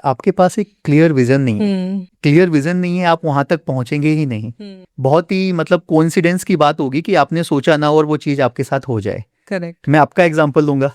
आपके पास एक क्लियर विजन नहीं है, आप वहां तक पहुंचेंगे ही नहीं। बहुत ही मतलब कोइंसिडेंस की बात होगी कि आपने सोचा ना और वो चीज आपके साथ हो जाए। करेक्ट। मैं आपका एग्जांपल दूंगा।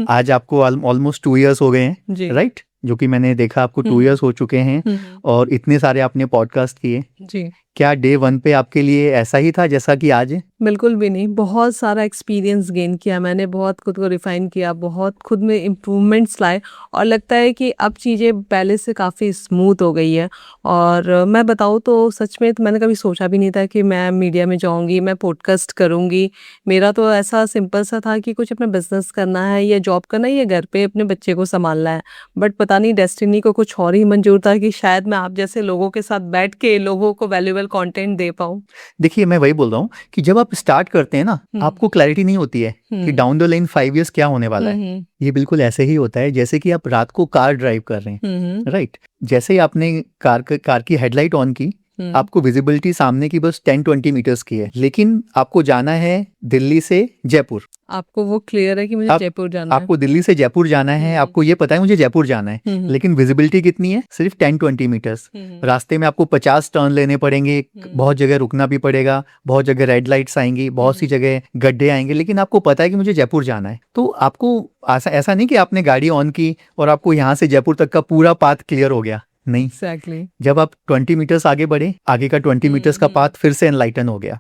आज आपको ऑलमोस्ट 2 इयर्स हो गए हैं, राइट, जो कि मैंने देखा आपको 2 इयर्स हो चुके हैं और इतने सारे आपने पॉडकास्ट किए जी। क्या डे 1 पे आपके लिए ऐसा ही था जैसा कि आज है? बिल्कुल भी नहीं, बहुत सारा एक्सपीरियंस गेन किया मैंने, बहुत खुद को रिफाइन किया, बहुत खुद में इम्प्रूवमेंट्स लाए, और लगता है कि अब चीज़ें पहले से काफ़ी स्मूथ हो गई है। और मैं बताऊँ तो सच में तो मैंने कभी सोचा भी नहीं था कि मैं मीडिया में जाऊँगी, मैं पॉडकास्ट करूँगी। मेरा तो ऐसा सिंपल सा था कि कुछ अपना बिजनेस करना है या जॉब करना है या घर पे अपने बच्चे को संभालना है, बट पता नहीं डेस्टिनी को कुछ और ही मंजूर था कि शायद मैं आप जैसे लोगों के साथ बैठ के लोगों को वैल्यूएबल कंटेंट दे पाऊँ। देखिए, मैं वही बोल रहा हूँ कि जब आप स्टार्ट करते हैं ना, आपको क्लैरिटी नहीं होती है कि डाउन द लाइन 5 इयर्स क्या होने वाला है। ये बिल्कुल ऐसे ही होता है जैसे कि आप रात को कार ड्राइव कर रहे हैं, राइट। जैसे ही आपने कार की हेडलाइट ऑन की, आपको विजिबिलिटी सामने की बस 10-20 मीटर्स की है, लेकिन आपको जाना है दिल्ली से जयपुर। आपको वो क्लियर है कि मुझे जयपुर जाना है। आपको दिल्ली से जयपुर जाना है, आपको ये पता है मुझे जयपुर जाना है, लेकिन विजिबिलिटी कितनी है? सिर्फ 10-20 मीटर्स। रास्ते में आपको 50 टर्न लेने पड़ेंगे, बहुत जगह रुकना भी पड़ेगा, बहुत जगह रेड लाइट्स आएंगी, बहुत सी जगह गड्ढे आएंगे, लेकिन आपको पता है कि मुझे जयपुर जाना है। तो आपको ऐसा नहीं कि आपने गाड़ी ऑन की और आपको यहाँ से जयपुर तक का पूरा पाथ क्लियर हो गया, नहीं। Exactly. जब आप 20 मीटर्स आगे बढ़े, आगे का 20 मीटर्स का पाथ फिर से एनलाइटन हो गया।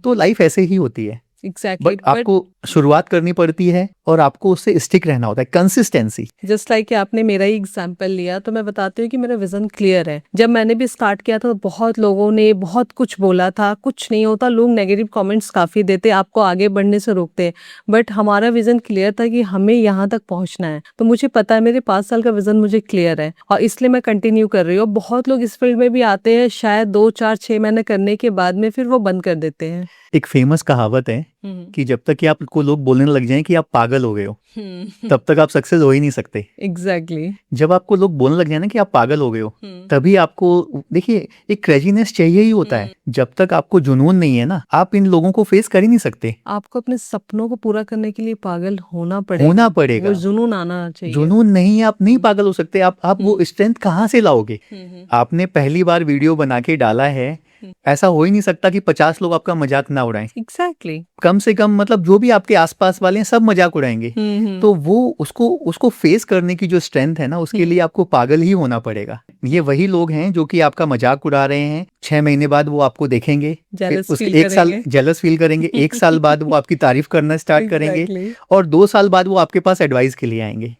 तो लाइफ ऐसे ही होती है। Exactly. बट आपको शुरुआत करनी पड़ती है और आपको उससे स्टिक रहना होता है, कंसिस्टेंसी। जस्ट लाइक कि आपने मेरा ही एग्जांपल लिया, तो मैं बताती हूँ कि मेरा विजन क्लियर है। जब मैंने भी स्टार्ट किया था तो बहुत लोगों ने बहुत कुछ बोला था, कुछ नहीं होता, लोग नेगेटिव कमेंट्स काफ़ी देते, आपको आगे बढ़ने से रोकते, बट हमारा विजन क्लियर था कि हमें यहाँ तक पहुँचना है। तो मुझे पता है मेरे 5 साल का विजन मुझे क्लियर है और इसलिए मैं कंटिन्यू कर रही हूँ। बहुत लोग इस फील्ड में भी आते हैं, शायद 2, 4, 6 महीने करने के बाद में फिर वो बंद कर देते हैं। एक फेमस कहावत है कि जब तक कि आपको लोग बोलने लग जाएं कि आप पागल हो गए हो, तब तक आप सक्सेस हो ही नहीं सकते। एग्जैक्टली। जब आपको लोग बोलने लग जाए ना कि आप पागल हो गए हो, तभी आपको, देखिए, एक क्रेजीनेस चाहिए ही होता है। जब तक आपको जुनून नहीं है ना, आप इन लोगों को फेस कर ही नहीं सकते। आपको अपने सपनों को पूरा करने के लिए पागल होना पड़ेगा। वो जुनून आना चाहिए। जुनून नहीं है, आप नहीं पागल हो सकते। आप वो स्ट्रेंथ कहाँ से लाओगे? आपने पहली बार वीडियो बना के डाला है, ऐसा हो ही नहीं सकता कि 50 लोग आपका मजाक ना उड़ाएं। एग्जैक्टली। कम से कम मतलब जो भी आपके आसपास वाले हैं सब मजाक उड़ाएंगे। तो वो उसको फेस करने की जो स्ट्रेंथ है ना, उसके लिए आपको पागल ही होना पड़ेगा। ये वही लोग हैं जो कि आपका मजाक उड़ा रहे हैं, 6 महीने बाद वो आपको देखेंगे, उसके 1 साल जेलस फील करेंगे, 1 साल बाद वो आपकी तारीफ करना स्टार्ट करेंगे और 2 साल बाद वो आपके पास एडवाइस के लिए आएंगे।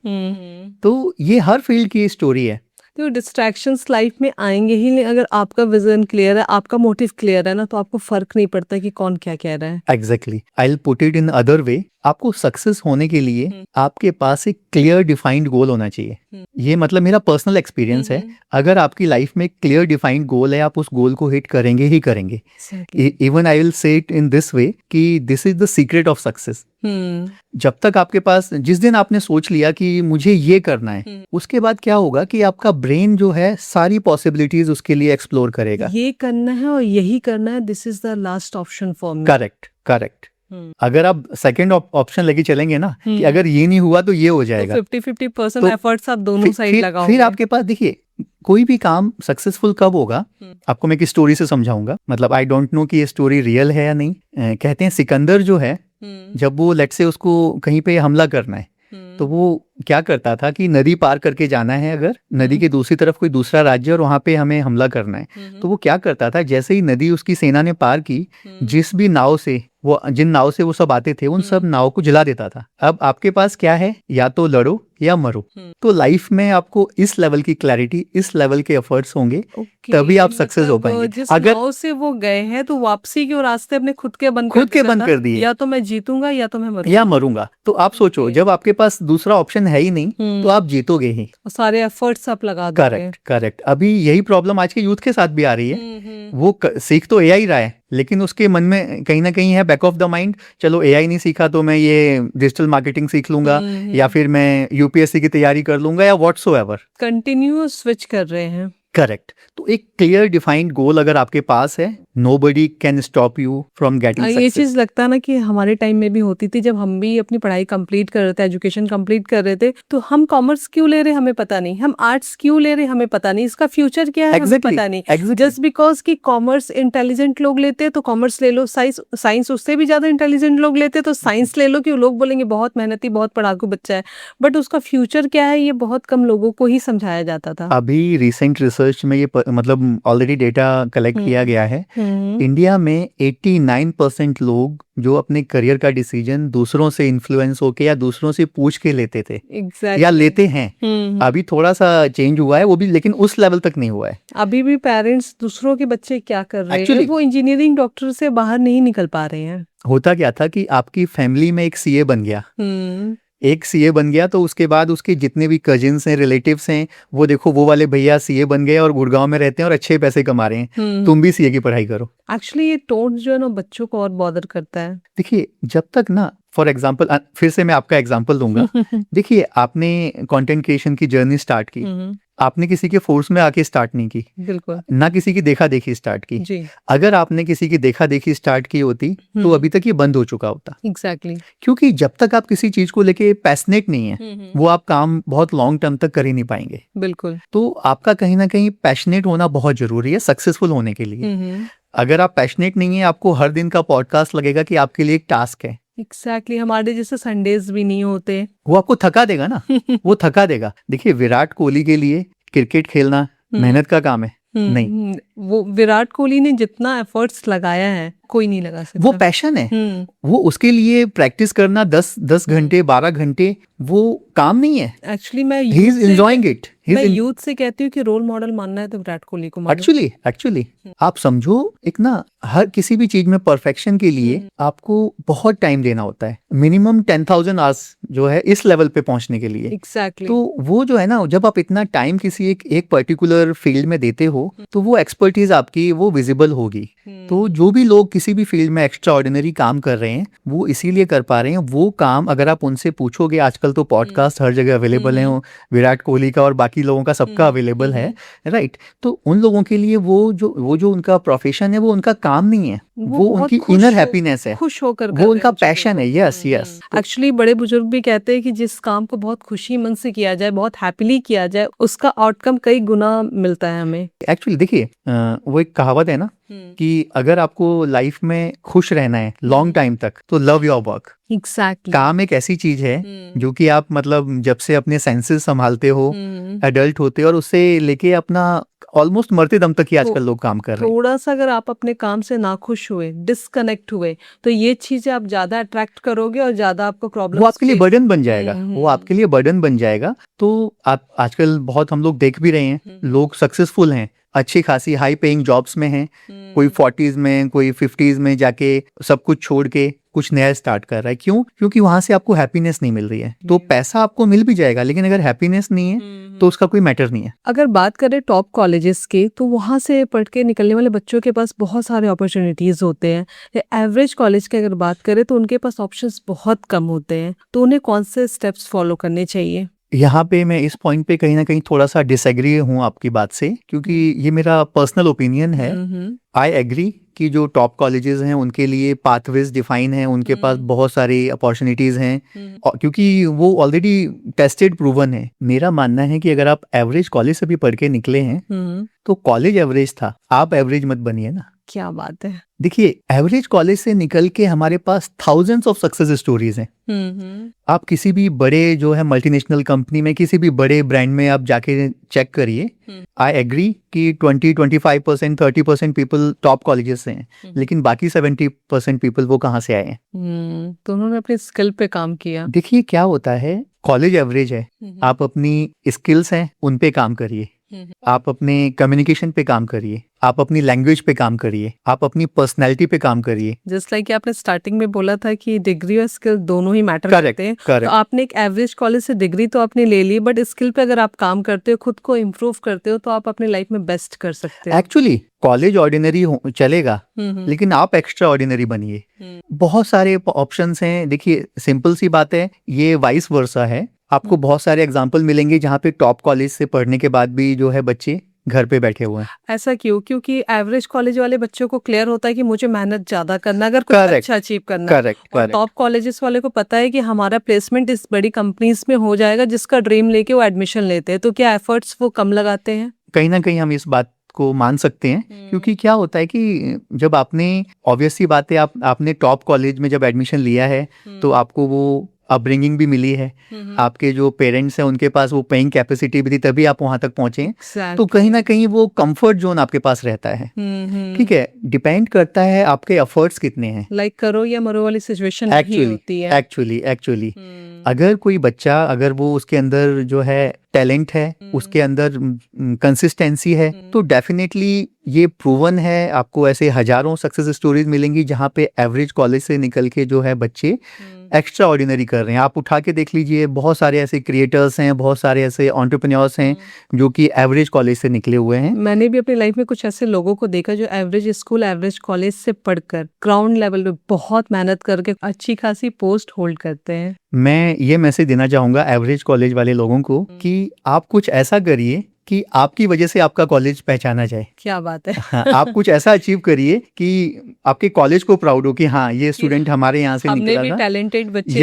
तो ये हर फील्ड की स्टोरी है। तो डिस्ट्रैक्शंस लाइफ में आएंगे ही नहीं। अगर आपका विजन क्लियर है, आपका मोटिव क्लियर है ना, तो आपको फर्क नहीं पड़ता कि कौन क्या कह रहा है। Exactly. I will put it in other वे। आपको सक्सेस होने के लिए आपके पास एक क्लियर डिफाइंड गोल होना चाहिए। ये मतलब मेरा पर्सनल एक्सपीरियंस है। अगर आपकी लाइफ में क्लियर डिफाइंड गोल है, आप उस गोल को हिट करेंगे ही करेंगे। Even I will say it in this way कि this is the secret of success. जब तक आपके पास, जिस दिन आपने सोच लिया कि मुझे ये करना है, उसके बाद क्या होगा कि आपका ब्रेन जो है सारी पॉसिबिलिटीज उसके लिए एक्सप्लोर करेगा। ये करना है और यही करना है, this is the last option for me. Correct. अगर आप सेकंड ऑप्शन लेके चलेंगे ना कि अगर ये नहीं हुआ तो ये हो जाएगा, 50-50% एफर्ट्स आप दोनों साइड लगाओगे। फिर आपके पास, देखिए, कोई भी काम सक्सेसफुल कब होगा, आपको मैं एक स्टोरी से समझाऊंगा। मतलब आई डोंट नो कि ये स्टोरी रियल है या नहीं। कहते हैं सिकंदर जो है, जब वो लेट से उसको कहीं पे हमला करना है, तो वो क्या करता था कि नदी पार करके जाना है, अगर नदी के दूसरी तरफ कोई दूसरा राज्य और वहां पे हमें हमला करना है, तो वो क्या करता था, जैसे ही नदी उसकी सेना ने पार की, जिस भी नाव से जिन नाव से वो सब आते थे, उन सब नाव को जला देता था। अब आपके पास क्या है, या तो लड़ो या मरो। तो लाइफ में आपको इस लेवल की क्लैरिटी, इस लेवल के एफर्ट्स होंगे, तभी आप सक्सेस हो पाएंगे। जिस अगर नाव से वो गए हैं तो वापसी के रास्ते अपने खुद के बंद कर दिए, या तो मैं जीतूंगा या तो मैं मरूंगा। तो आप सोचो, जब आपके पास दूसरा ऑप्शन है ही नहीं, तो आप जीतोगे ही। सारे एफर्ट्स आप लगा दोगे। करेक्ट। अभी यही प्रॉब्लम आज के यूथ के साथ भी आ रही है। वो सीख तो एआई रहा है, लेकिन उसके मन में कहीं ना कहीं है, बैक ऑफ द माइंड, चलो एआई नहीं सीखा तो मैं ये डिजिटल मार्केटिंग सीख लूंगा, या फिर मैं यूपीएससी की तैयारी कर लूंगा, या व्हाट्सोएवर। कंटिन्यूअस स्विच कर रहे हैं। करेक्ट। तो एक क्लियर डिफाइंड गोल अगर आपके पास है, nobody can stop you from getting success. ये चीज लगता है ना कि हमारे टाइम में भी होती थी, जब हम भी अपनी पढ़ाई कंप्लीट कर रहे थे, एजुकेशन कंप्लीट कर रहे थे, तो हम कॉमर्स क्यों ले रहे हमें पता नहीं, हम आर्ट्स क्यों ले रहे हमें पता नहीं, इसका फ्यूचर क्या है हमें पता नहीं। जस्ट बिकॉज कि कॉमर्स इंटेलिजेंट लोग लेते हैं तो कॉमर्स ले लो, साइंस उससे भी ज्यादा इंटेलिजेंट लोग लेते तो साइंस ले लो, क्यों लोग बोलेंगे बहुत मेहनती बहुत पढ़ाकू बच्चा है, बट उसका फ्यूचर क्या है ये बहुत कम लोगों को ही समझाया जाता था। अभी रिसेंट रिसर्च में ये मतलब ऑलरेडी डेटा कलेक्ट किया गया है, इंडिया में 89% लोग जो अपने करियर का डिसीजन दूसरों से इन्फ्लुएंस होके या दूसरों से पूछ के लेते थे, या लेते हैं। अभी थोड़ा सा चेंज हुआ है वो भी, लेकिन उस लेवल तक नहीं हुआ है। अभी भी पेरेंट्स दूसरों के बच्चे क्या कर रहे हैं, वो इंजीनियरिंग डॉक्टर से बाहर नहीं निकल पा रहे हैं। होता क्या था कि आपकी फैमिली में एक सीए बन गया, एक सीए बन गया, तो उसके बाद उसके जितने भी कजिन्स हैं, रिलेटिव्स हैं, वो देखो वो वाले भैया सीए बन गए और गुड़गांव में रहते हैं और अच्छे पैसे कमा रहे हैं, तुम भी सीए की पढ़ाई करो। एक्चुअली ये टोन जो है ना बच्चों को और बॉदर करता है। देखिए, जब तक ना, फॉर एग्जाम्पल, फिर से मैं आपका एग्जाम्पल दूंगा। देखिए, आपने कंटेंट क्रिएशन की जर्नी स्टार्ट की, आपने किसी के फोर्स में आके स्टार्ट नहीं की, बिल्कुल ना किसी की देखा देखी स्टार्ट की जी। अगर आपने किसी की देखा देखी स्टार्ट की होती तो अभी तक ये बंद हो चुका होता। एग्जैक्टली। क्योंकि जब तक आप किसी चीज को लेके पैशनेट नहीं है, वो आप काम बहुत लॉन्ग टर्म तक कर ही नहीं पाएंगे। बिल्कुल। तो आपका कहीं ना कहीं पैशनेट होना बहुत जरूरी है सक्सेसफुल होने के लिए। अगर आप पैशनेट नहीं है, आपको हर दिन का पॉडकास्ट लगेगा कि आपके लिए एक टास्क है। एग्जैक्टली हमारे जैसे संडेज भी नहीं होते, वो आपको थका देगा ना। वो थका देगा। देखिए, विराट कोहली के लिए क्रिकेट खेलना मेहनत का काम है नहीं, वो विराट कोहली ने जितना एफर्ट्स लगाया है कोई नहीं लगा सकता। वो पैशन है। वो उसके लिए प्रैक्टिस करना 10 घंटे 12 घंटे वो काम नहीं है। एक्चुअली मैं ही इज एंजॉयिंग इट। मैं यूथ से कहती हूँ कि रोल मॉडल मानना है तो विराट कोहली को मानो। एक्चुअली आप समझो, एक ना हर किसी भी चीज में परफेक्शन के लिए आपको बहुत टाइम देना होता है, मिनिमम 10,000 आवर्स जो है इस लेवल पे पहुंचने के लिए। एग्जैक्टली। तो वो जो है ना, जब आप इतना टाइम किसी एक पर्टिकुलर फील्ड में देते हो तो वो एक्सपर्टीज आपकी वो विजिबल होगी। तो जो भी लोग किसी भी फील्ड में एक्स्ट्रा ऑर्डिनरी काम कर रहे हैं वो इसीलिए कर पा रहे हैं। वो काम अगर आप उनसे पूछोगे, आजकल तो पॉडकास्ट हर जगह अवेलेबल है, विराट कोहली का और बाकी लोगों का सबका अवेलेबल है, राइट। तो उन लोगों के लिए वो जो उनका प्रोफेशन है वो उनका काम नहीं है, वो उनकी इनर हैप्पीनेस है, खुश होकर वो उनका पैशन है। यस। एक्चुअली बड़े बुजुर्ग भी कहते हैं कि जिस काम को बहुत खुशी मन से किया जाए, बहुत हैप्पीली किया जाए, उसका आउटकम कई गुना मिलता है हमें। एक्चुअली देखिए, वो एक कहावत है ना कि अगर आपको लाइफ में खुश रहना है लॉन्ग टाइम तक तो लव योर वर्क। एग्जैक्टली। काम एक ऐसी चीज है जो कि आप मतलब जब से अपने सेंसेस संभालते हो, एडल्ट होते हो, और उससे लेके अपना ऑलमोस्ट मरते दम तक ही आजकल लोग काम कर रहे हैं। थोड़ा सा अगर आप अपने काम से नाखुश हुए, डिस्कनेक्ट हुए, तो ये चीजें आप ज्यादा अट्रैक्ट करोगे और ज्यादा आपको प्रॉब्लम, वो आपके लिए बर्डन बन जाएगा। वो आपके लिए बर्डन बन जाएगा। तो आप आजकल बहुत हम लोग देख भी रहे हैं, लोग सक्सेसफुल हैं, अच्छी खासी हाई पेइंग जॉब्स में हैं, कोई 40s में, कोई 50s में जाके सब कुछ छोड़ के कुछ नया स्टार्ट कर रहा है। क्यों? क्योंकि वहां से आपको हैप्पीनेस नहीं मिल रही है। तो पैसा आपको मिल भी जाएगा, लेकिन अगर हैप्पीनेस नहीं है तो उसका कोई मैटर नहीं है। अगर बात करें टॉप कॉलेजेस की, तो वहां से पढ़ के निकलने वाले बच्चों के पास बहुत सारे अपॉर्चुनिटीज होते हैं। एवरेज कॉलेज की अगर बात करें तो उनके पास ऑप्शंस बहुत कम होते हैं। तो उन्हें कौन से स्टेप्स फॉलो करने चाहिए? यहाँ पे मैं इस पॉइंट पे कहीं ना कहीं थोड़ा सा डिसएग्री हूँ आपकी बात से, क्योंकि ये मेरा पर्सनल ओपिनियन है। आई एग्री कि जो टॉप कॉलेजेस हैं उनके लिए पाथवेज डिफाइन हैं, उनके पास बहुत सारी अपॉर्चुनिटीज हैं, और क्योंकि वो ऑलरेडी टेस्टेड प्रूवन है। मेरा मानना है कि अगर आप एवरेज कॉलेज से भी पढ़ के निकले हैं तो कॉलेज एवरेज था, आप एवरेज मत बनिए ना। क्या बात है। देखिए, एवरेज कॉलेज से निकल के हमारे पास थाउजेंड्स ऑफ सक्सेस स्टोरीज हैं। आप किसी भी बड़े जो है मल्टीनेशनल कंपनी में, किसी भी बड़े ब्रांड में आप जाके चेक करिए। आई एग्री कि 20-25%, 30% पीपल टॉप कॉलेजेस से हैं, लेकिन बाकी 70% पीपल वो कहाँ से आए हैं? तो उन्होंने अपने स्किल पे काम किया। देखिए क्या होता है, कॉलेज एवरेज है, आप अपनी स्किल्स हैं उन पे काम करिए, आप अपने कम्युनिकेशन पे काम करिए, आप अपनी लैंग्वेज पे काम करिए, आप अपनी पर्सनैलिटी पे काम करिए। जस्ट लाइक आपने स्टार्टिंग में बोला था कि डिग्री और स्किल दोनों ही मैटर करते हैं। तो आपने एक एवरेज कॉलेज से डिग्री तो आपने ले ली, बट स्किल पे अगर आप काम करते हो, खुद को इम्प्रूव करते हो, तो आप अपनी लाइफ में बेस्ट कर सकते हो। एक्चुअली कॉलेज ऑर्डिनरी चलेगा, लेकिन आप एक्स्ट्रा ऑर्डिनरी बनिए। बहुत सारे ऑप्शंस हैं। देखिए, सिंपल सी बात है, ये वाइस वर्सा है। आपको बहुत सारे एग्जाम्पल मिलेंगे जहाँ पे टॉप कॉलेज से पढ़ने के बाद भी जो है बच्चे घर पे बैठे हुए हैं। ऐसा क्यों? क्योंकि एवरेज कॉलेज वाले बच्चों को क्लियर होता है कि मुझे मेहनत ज्यादा करना, अगर कुछ अच्छा अचीव करना। और टॉप कॉलेजेस वाले को पता है कि हमारा प्लेसमेंट इस बड़ी कंपनीज में हो जाएगा, जिसका ड्रीम लेके वो एडमिशन लेते हैं। तो क्या एफर्ट्स वो कम लगाते हैं? कहीं ना कहीं हम इस बात को मान सकते हैं, क्योंकि क्या होता है कि जब आपने, ऑब्वियस सी बात है, आपने टॉप कॉलेज में जब एडमिशन लिया है तो आपको वो अपब्रिंगिंग भी मिली है, आपके जो पेरेंट्स हैं उनके पास वो पेइंग कैपेसिटी भी थी, तभी आप वहां तक पहुंचे। तो कहीं ना कहीं वो कंफर्ट जोन आपके पास रहता है। ठीक है, डिपेंड करता है आपके एफर्ट्स कितने हैं। लाइक करो या मरो वाली सिचुएशन होती है। एक्चुअली अगर कोई बच्चा, अगर वो उसके अंदर जो है टैलेंट है, उसके अंदर कंसिस्टेंसी है, तो डेफिनेटली ये प्रूवन है। आपको ऐसे हजारों सक्सेस स्टोरीज मिलेंगी जहाँ पे एवरेज कॉलेज से निकल के जो है बच्चे एक्स्ट्रा ऑर्डिनरी कर रहे हैं। आप उठा के देख लीजिए, बहुत सारे ऐसे क्रिएटर्स हैं, बहुत सारे ऐसे एंटरप्रेन्योर्स हैं जो कि एवरेज कॉलेज से निकले हुए हैं। मैंने भी अपनी लाइफ में कुछ ऐसे लोगों को देखा जो एवरेज स्कूल, एवरेज कॉलेज से पढ़कर ग्राउंड लेवल पे बहुत मेहनत करके अच्छी खासी पोस्ट होल्ड करते हैं। मैं ये मैसेज देना चाहूंगा एवरेज कॉलेज वाले लोगों को कि आप कुछ ऐसा करिए कि आपकी वजह से आपका कॉलेज पहचाना जाए। क्या बात है। हाँ, आप कुछ ऐसा अचीव करिए कि आपके कॉलेज को प्राउड हो कि हाँ, ये स्टूडेंट हमारे यहाँ से निकला था। टैलेंटेड बच्चे।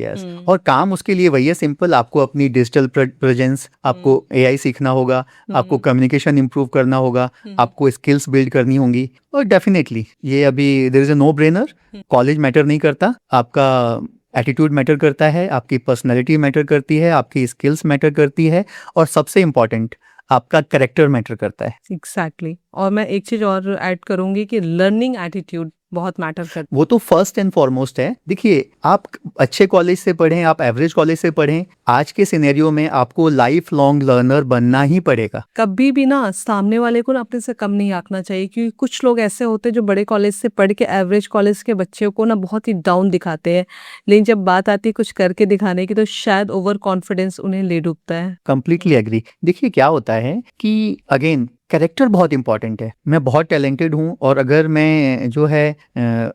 यस। और काम उसके लिए वही है, सिंपल। आपको अपनी डिजिटल प्रेजेंस, आपको एआई सीखना होगा, आपको कम्युनिकेशन इंप्रूव करना होगा, आपको स्किल्स बिल्ड करनी होंगी। और डेफिनेटली ये अभी there is a no brainer, college matter नहीं करता, आपका एटीट्यूड मैटर करता है, आपकी पर्सनैलिटी मैटर करती है, आपकी स्किल्स मैटर करती है, और सबसे इम्पॉर्टेंट आपका कैरेक्टर मैटर करता है। एग्जैक्टली। और मैं एक चीज और ऐड करूंगी कि लर्निंग एटीट्यूड बहुत मैटर करता है। वो तो फर्स्ट एंड फॉरमोस्ट है। देखिए, आप अच्छे कॉलेज से पढ़ें, आप एवरेज कॉलेज से पढ़ें, आज के सिनेरियो में आपको लाइफ लॉन्ग लर्नर बनना ही पड़ेगा। कभी भी ना सामने वाले को ना अपने से कम नहीं आंकना चाहिए, क्योंकि कुछ लोग ऐसे होते हैं जो बड़े कॉलेज से पढ़ के एवरेज कॉलेज के बच्चों को ना बहुत ही डाउन दिखाते हैं, लेकिन जब बात आती है कुछ करके दिखाने की तो शायद ओवर कॉन्फिडेंस उन्हें ले डूबता है। Completely agree. देखिए क्या होता है कि अगेन कैरेक्टर बहुत इंपॉर्टेंट है। मैं बहुत टैलेंटेड हूँ, और अगर मैं जो है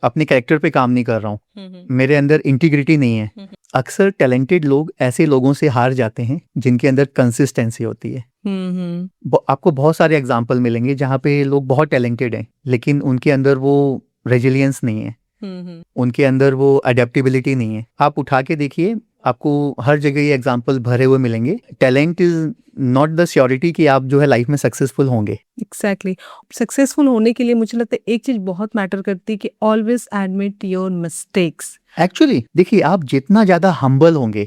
अपने कैरेक्टर पे काम नहीं कर रहा हूँ, मेरे अंदर इंटीग्रिटी नहीं है, अक्सर टैलेंटेड लोग ऐसे लोगों से हार जाते हैं जिनके अंदर कंसिस्टेंसी होती है। आपको बहुत सारे एग्जाम्पल मिलेंगे जहाँ पे लोग बहुत टैलेंटेड हैं, लेकिन उनके अंदर वो रेजिलियंस नहीं है, उनके अंदर वो अडेप्टेबिलिटी नहीं है। आप उठा के देखिए, आपको हर जगह ये एग्जाम्पल भरे हुए मिलेंगे। Talent is not the surety कि आप जो है लाइफ में सक्सेसफुल होंगे। एग्जैक्टली। सक्सेसफुल होने के लिए मुझे लगता है एक चीज बहुत मैटर करती है कि always admit your mistakes. Actually देखिए, आप जितना ज्यादा हम्बल होंगे,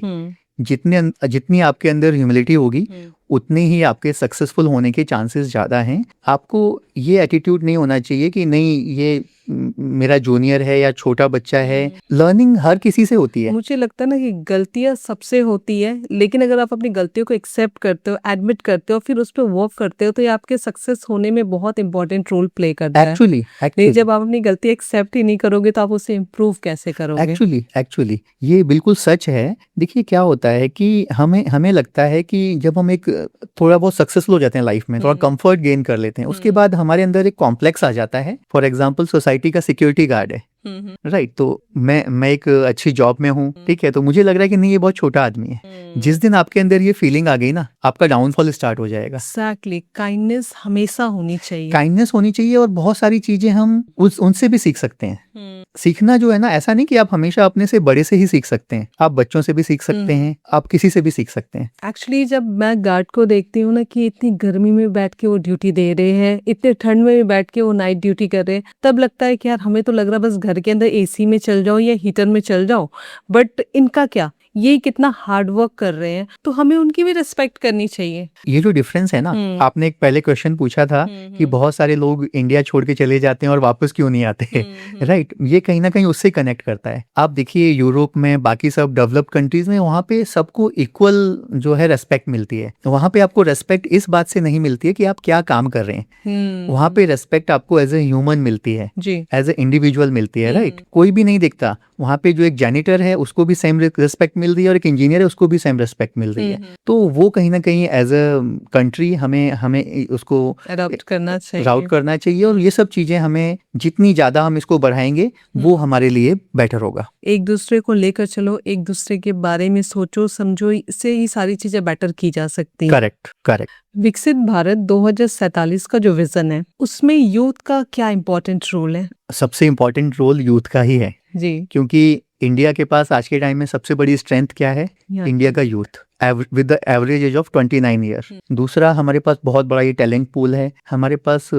जितनी आपके अंदर ह्यूमिलिटी होगी, उतने ही आपके सक्सेसफुल होने के चांसेस ज़्यादा हैं। आपको ये एटीट्यूड नहीं होना चाहिए कि नहीं, ये मेरा जूनियर है या छोटा बच्चा है। लर्निंग हर किसी से होती है। मुझे लगता है ना कि गलतियां सबसे होती है, लेकिन अगर आप अपनी गलतियों को एक्सेप्ट करते हो, एडमिट करते हो, फिर उस पर वर्क करते हो, तो ये आपके सक्सेस होने में बहुत इंपॉर्टेंट रोल प्ले करता है। एक्चुअली जब आप अपनी गलती एक्सेप्ट ही नहीं करोगे तो आप उसे इम्प्रूव कैसे करोगे? एक्चुअली ये बिल्कुल सच है। देखिए क्या होता है कि हमें लगता है कि जब हम एक थोड़ा बहुत सक्सेसफुल हो जाते हैं लाइफ में, थोड़ा कंफर्ट गेन कर लेते हैं, उसके बाद हमारे अंदर एक कॉम्प्लेक्स आ जाता है। फॉर एग्जाम्पल, सोसाइटी का सिक्योरिटी गार्ड है, राइट। तो मैं एक अच्छी जॉब में हूँ, ठीक है, तो मुझे लग रहा है कि नहीं ये बहुत छोटा आदमी है। जिस दिन आपके अंदर ये फीलिंग आ गई ना, आपका डाउनफॉल स्टार्ट हो जाएगा। एग्जैक्टली, काइंडनेस हमेशा होनी चाहिए। काइंडनेस होनी चाहिए और बहुत सारी चीजें हम उनसे भी सीख सकते हैं। सीखना जो है ना, ऐसा नहीं कि आप हमेशा अपने से बड़े से ही सीख सकते हैं, आप बच्चों से भी सीख सकते हैं, आप किसी से भी सीख सकते हैं। एक्चुअली जब मैं गार्ड को देखती हूँ ना कि इतनी गर्मी में बैठ के वो ड्यूटी दे रहे हैं, इतने ठंड में भी बैठ के वो नाइट ड्यूटी कर रहे हैं, तब लगता है कि यार हमें तो लग रहा है बस घर के अंदर एसी में चल जाओ या हीटर में चल जाओ, बट इनका क्या, ये कितना हार्ड वर्क कर रहे हैं, तो हमें उनकी भी रिस्पेक्ट करनी चाहिए। ये जो डिफरेंस है ना, आपने एक पहले क्वेश्चन पूछा था कि बहुत सारे लोग इंडिया छोड़ के चले जाते हैं और वापस क्यों नहीं आते, राइट। ये कहीं ना कहीं उससे कनेक्ट करता है। आप देखिए यूरोप में, बाकी सब डेवलप्ड कंट्रीज में, वहाँ पे सबको इक्वल जो है रेस्पेक्ट मिलती है। वहाँ पे आपको रेस्पेक्ट इस बात से नहीं मिलती है कि आप क्या काम कर रहे हैं, वहाँ पे रेस्पेक्ट आपको एज ए ह्यूमन मिलती है, एज ए इंडिविजुअल मिलती है, राइट। कोई भी नहीं दिखता वहाँ पे, जो एक जैनिटर है उसको भी सेम रिस्पेक्ट मिल रही है और एक इंजीनियर है उसको भी सेम रिस्पेक्ट मिल रही है। तो वो कहीं ना कहीं एज अ कंट्री हमें उसको अडॉप्ट करना चाहिए, राउट करना चाहिए। और ये सब चीजें हमें जितनी ज्यादा हम इसको बढ़ाएंगे वो हमारे लिए बेटर होगा। एक दूसरे को लेकर चलो, एक दूसरे के बारे में सोचो समझो, इससे ही सारी चीजें बेटर की जा सकती हैं। Correct correct. विकसित भारत 2047 का जो विजन है, उसमें यूथ का क्या इम्पोर्टेंट रोल है? सबसे इम्पोर्टेंट रोल यूथ का ही है जी, क्योंकि इंडिया के पास आज के टाइम में सबसे बड़ी स्ट्रेंथ क्या है? इंडिया का youth with the average age of 29 year. दूसरा, हमारे पास बहुत बड़ा ये टैलेंट पूल है, हमारे पास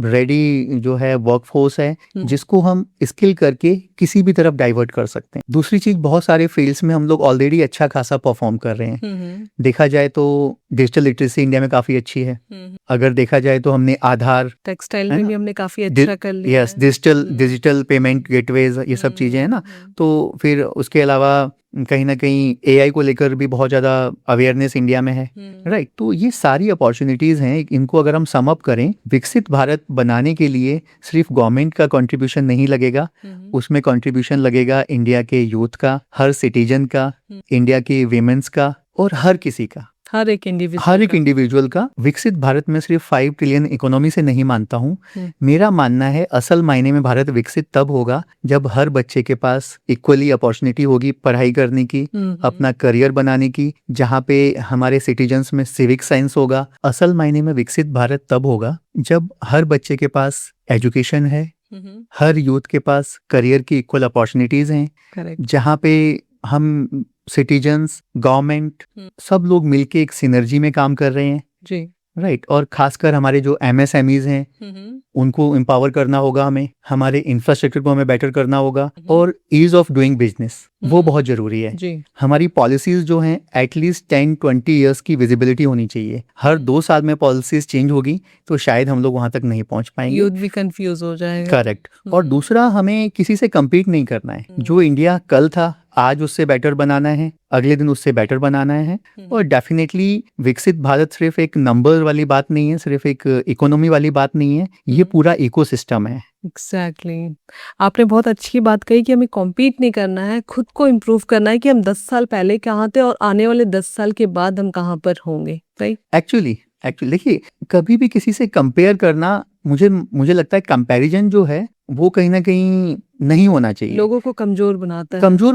रेडी जो है वर्कफोर्स है जिसको हम स्किल करके किसी भी तरफ डाइवर्ट कर सकते हैं। दूसरी चीज, बहुत सारे फील्ड्स में हम लोग ऑलरेडी अच्छा खासा परफॉर्म कर रहे हैं। देखा जाए तो डिजिटल लिटरेसी इंडिया में काफी अच्छी है। अगर देखा जाए तो हमने आधार, टेक्सटाइल में भी हमने काफी अच्छा कर लिया। यस, डिजिटल पेमेंट गेटवेज, ये सब चीजें हैं ना। तो फिर उसके अलावा कहीं ना कहीं एआई को लेकर भी बहुत ज़्यादा अवेयरनेस इंडिया में है, राइट। तो ये सारी अपॉर्चुनिटीज़ हैं, इनको अगर हम सम अप करें, विकसित भारत बनाने के लिए सिर्फ गवर्नमेंट का कंट्रीब्यूशन नहीं लगेगा, उसमें कंट्रीब्यूशन लगेगा इंडिया के यूथ का, हर सिटीजन का, इंडिया के वीमेंस का और हर किसी का, हर एक इंडिविजुअल का। विकसित भारत में सिर्फ 5 ट्रिलियन इकोनॉमी से नहीं मानता हूँ। मेरा मानना है असल मायने में भारत विकसित तब होगा जब हर बच्चे के पास इक्वली अपॉर्चुनिटी होगी पढ़ाई करने की, अपना करियर बनाने की, जहाँ पे हमारे सिटीजन्स में सिविक साइंस होगा। असल मायने में विकसित भारत तब होगा जब हर बच्चे के पास एजुकेशन है, हर यूथ के पास करियर की इक्वल अपॉर्चुनिटीज हैं, जहाँ पे हम सिटीजन्स, गवर्नमेंट, सब लोग मिलके एक सिनर्जी में काम कर रहे हैं, जी, राइट। और खासकर हमारे जो MSMEs हैं उनको एम्पावर करना होगा, हमें हमारे इंफ्रास्ट्रक्चर को हमें बेटर करना होगा, और ईज ऑफ डूइंग बिजनेस वो बहुत जरूरी है जी। हमारी पॉलिसीज जो हैं एटलीस्ट 10-20 ईयर्स की विजिबिलिटी होनी चाहिए। हर 2 साल में पॉलिसीज चेंज होगी तो शायद हम लोग वहां तक नहीं पहुंच पाएंगे, यूथ भी कंफ्यूज हो जाएगा। करेक्ट। और दूसरा, हमें किसी से कम्पीट नहीं करना है। जो इंडिया कल था आज उससे बेटर बनाना है, अगले दिन उससे बेटर बनाना है। और डेफिनेटली विकसित भारत सिर्फ एक नंबर वाली बात नहीं है, सिर्फ एक इकोनॉमी वाली बात नहीं है, ये पूरा इकोसिस्टम है। एग्जैक्टली आपने बहुत अच्छी बात कही कि हमें कॉम्पीट नहीं करना है, खुद को इम्प्रूव करना है कि हम 10 साल पहले कहाँ थे और आने वाले 10 साल के बाद हम कहाँ पर होंगे, राइट। एक्चुअली देखिए, कभी भी किसी से कंपेयर करना, मुझे लगता है कंपैरिजन जो है वो कहीं ना कहीं नहीं होना चाहिए, लोगों को कमजोर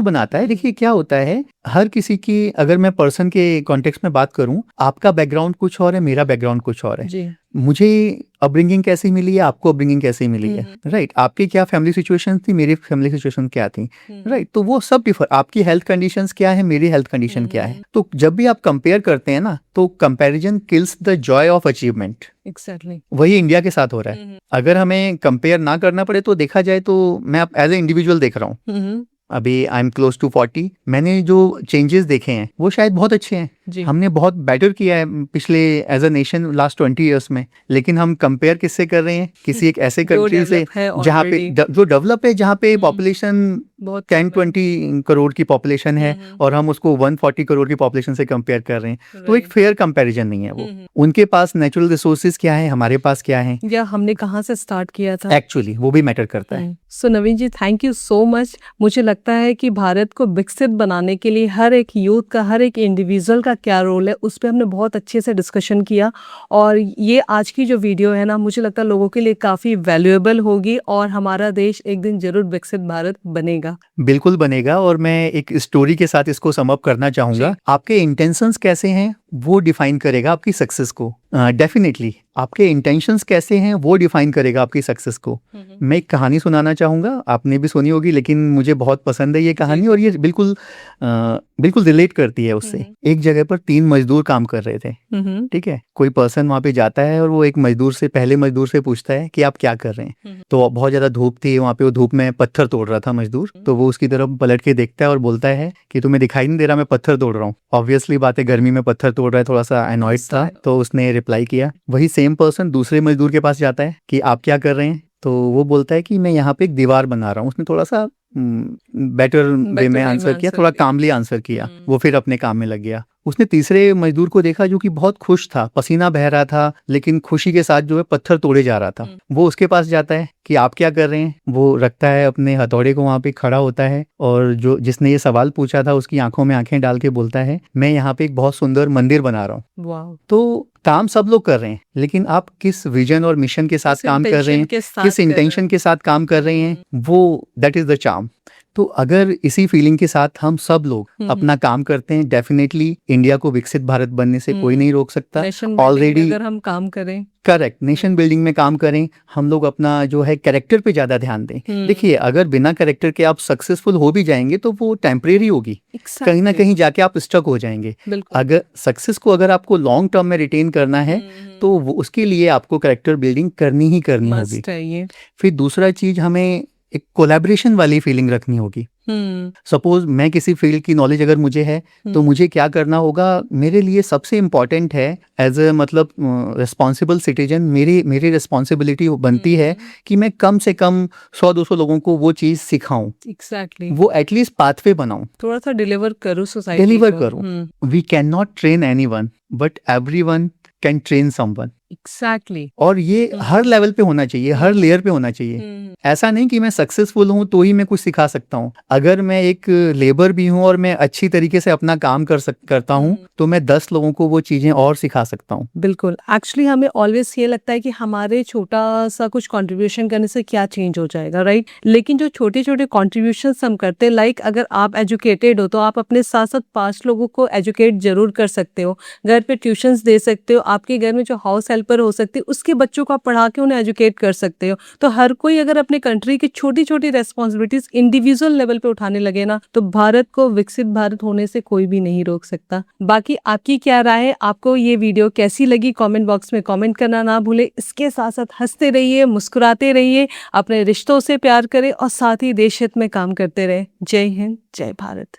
बनाता है। देखिए क्या होता है, हर किसी की, अगर मैं पर्सन के कॉन्टेक्स्ट में बात करूं, आपका बैकग्राउंड कुछ और है, मेरा बैकग्राउंड कुछ और है जी। मुझे अपब्रिंगिंग कैसी मिली है, आपको अपब्रिंगिंग कैसी मिली है, राइट। आपकी क्या फैमिली सिचुएशन थी, मेरी फैमिली सिचुएशन क्या थी, राइट। तो वो सब डिफर, आपकी हेल्थ कंडीशंस क्या है, मेरी हेल्थ कंडीशन क्या है। तो जब भी आप कंपेयर करते हैं ना, तो comparison kills the Joy of achievement. Exactly वही इंडिया के साथ हो रहा है। अगर हमें कंपेयर ना करना पड़े तो देखा जाए तो मैं एज ए इंडिविजुअल देख रहा हूँ, अभी आई एम क्लोज टू 40, मैंने जो चेंजेस देखे हैं वो शायद बहुत अच्छे हैं। हमने बहुत बेटर किया है पिछले as a nation last 20 years में, लेकिन हम कंपेयर किससे कर रहे हैं, किसी एक ऐसे कंट्री से जहाँ पे जो डेवलप है, जहाँ पे पॉपुलेशन बहुत 10-20 करोड़ की पॉपुलेशन है और हम उसको 140 करोड़ की पॉपुलेशन से कंपेयर कर रहे हैं, तो एक Right. फेयर कंपैरिजन नहीं है वो। उनके पास नेचुरल रिसोर्सेज क्या है, हमारे पास क्या है, या हमने कहाँ से स्टार्ट किया था। एक्चुअली वो भी मैटर करता है। सो नवीन जी, थैंक यू सो मच। मुझे लगता है कि भारत को विकसित बनाने के लिए हर एक यूथ का, हर एक इंडिविजुअल का क्या रोल है, उस पर हमने बहुत अच्छे से डिस्कशन किया। और ये आज की जो वीडियो है ना, मुझे लगता है लोगों के लिए काफ़ी वैल्यूएबल होगी और हमारा देश एक दिन जरूर विकसित भारत बनेगा। बिल्कुल बनेगा। और मैं एक स्टोरी के साथ इसको सम अप करना चाहूंगा। आपके इंटेंशंस कैसे हैं वो डिफाइन करेगा आपकी सक्सेस को। डेफिनेटली आपके इंटेंशंस कैसे हैं वो डिफाइन करेगा आपकी सक्सेस को। मैं एक कहानी सुनाना चाहूंगा, आपने भी सुनी होगी, लेकिन मुझे बहुत पसंद है ये कहानी और ये बिल्कुल बिल्कुल रिलेट करती है उससे। एक जगह पर 3 मजदूर काम कर रहे थे, ठीक है। कोई पर्सन वहां पे जाता है और वो एक मजदूर से, पहले मजदूर से पूछता है कि आप क्या कर रहे हैं। तो बहुत ज्यादा धूप थी वहां पे, वो धूप में पत्थर तोड़ रहा था मजदूर। तो वो उसकी तरफ पलट के देखता है और बोलता है कि तुम्हें दिखाई नहीं दे रहा मैं पत्थर तोड़ रहा हूँ। ऑब्वियसली बात है, गर्मी में पत्थर तोड़ रहा है, थोड़ा सा एनॉयड था। तो उसने रिप्लाई किया। वही सेम पर्सन दूसरे मजदूर के पास जाता है कि आप क्या कर रहे हैं। तो वो बोलता है कि मैं यहाँ पे एक दीवार बना रहा हूँ। उसने थोड़ा सा बेटर वे में आंसर किया, थोड़ा कामली आंसर किया। वो फिर अपने काम में लग गया। उसने तीसरे मजदूर को देखा जो कि बहुत खुश था, पसीना बह रहा था, लेकिन खुशी के साथ जो है पत्थर तोड़े जा रहा था। वो उसके पास जाता है कि आप क्या कर रहे हैं। वो रखता है अपने हथौड़े को, वहां पे खड़ा होता है और जो जिसने ये सवाल पूछा था उसकी आंखों में आंखें डाल के बोलता है, मैं यहाँ पे एक बहुत सुंदर मंदिर बना रहा हूँ। वाह। तो काम सब लोग कर रहे हैं, लेकिन आप किस विजन और मिशन के साथ काम कर रहे हैं, किस इंटेंशन के साथ काम कर रहे हैं, वो दैट इज द चार्म। तो अगर इसी फीलिंग के साथ हम सब लोग अपना काम करते हैं, डेफिनेटली इंडिया को विकसित भारत बनने से कोई नहीं रोक सकता। ऑलरेडी अगर हम काम करें, करेक्ट, नेशन बिल्डिंग में काम करें, हम लोग अपना जो है कैरेक्टर पे ज्यादा ध्यान दें। देखिए, अगर बिना कैरेक्टर के आप सक्सेसफुल हो भी जाएंगे तो वो टेम्परेरी होगी। कहीं ना कहीं जाके आप स्टक हो जाएंगे। अगर सक्सेस को अगर आपको लॉन्ग टर्म में रिटेन करना है तो वो उसके लिए आपको कैरेक्टर बिल्डिंग करनी ही करनी होगी। फिर दूसरा चीज, हमें एक कोलैबोरेशन वाली फीलिंग रखनी होगी। सपोज मैं किसी फील्ड की नॉलेज अगर मुझे है तो मुझे क्या करना होगा, मेरे लिए सबसे इम्पोर्टेंट है एज ए मतलब रिस्पॉन्सिबल सिटीजन, मेरी रिस्पॉन्सिबिलिटी बनती है कि मैं कम से कम 100-200 लोगों को वो चीज सिखाऊं। एग्जैक्टली। वो एटलीस्ट पाथवे बनाऊं, थोड़ा सा डिलीवर करूं सोसाइटी को। डिलीवर करूं। We can not train anyone but everyone can train someone. Exactly. और ये हर लेवल पे होना चाहिए, हर लेयर पे होना चाहिए। ऐसा नहीं कि मैं सक्सेसफुल हूं तो ही मैं कुछ सिखा सकता हूं। अगर मैं एक लेबर भी हूं और मैं अच्छी तरीके से अपना काम करता हूं तो मैं 10 लोगों को वो चीजें और सिखा सकता हूं। बिल्कुल। एक्चुअली हमें ऑलवेज ये लगता है कि हमारे छोटा सा कुछ कंट्रीब्यूशन करने से क्या चेंज हो जाएगा, राइट। लेकिन जो छोटे छोटे कॉन्ट्रीब्यूशन हम करते हैं, लाइक अगर आप एजुकेटेड हो तो आप अपने साथ साथ 5 लोगों को एजुकेट जरूर कर सकते हो। घर पे ट्यूशंस दे सकते हो। आपके घर में जो हाउस हेल्पर हो सकती है उसके बच्चों को आप पढ़ा के उन्हें एजुकेट कर सकते हो। तो हर कोई अगर अपने कंट्री की छोटी छोटी रेस्पॉन्सिबिलिटीज इंडिविजुअल लेवल पे उठाने लगे ना, तो भारत को विकसित भारत होने से कोई भी नहीं रोक सकता। बाकी आपकी क्या राय है, आपको ये वीडियो कैसी लगी, कमेंट बॉक्स में कमेंट करना ना भूले। इसके साथ साथ हंसते रहिए, मुस्कुराते रहिए, अपने रिश्तों से प्यार करें और साथ ही देश हित में काम करते रहे। जय हिंद, जय भारत।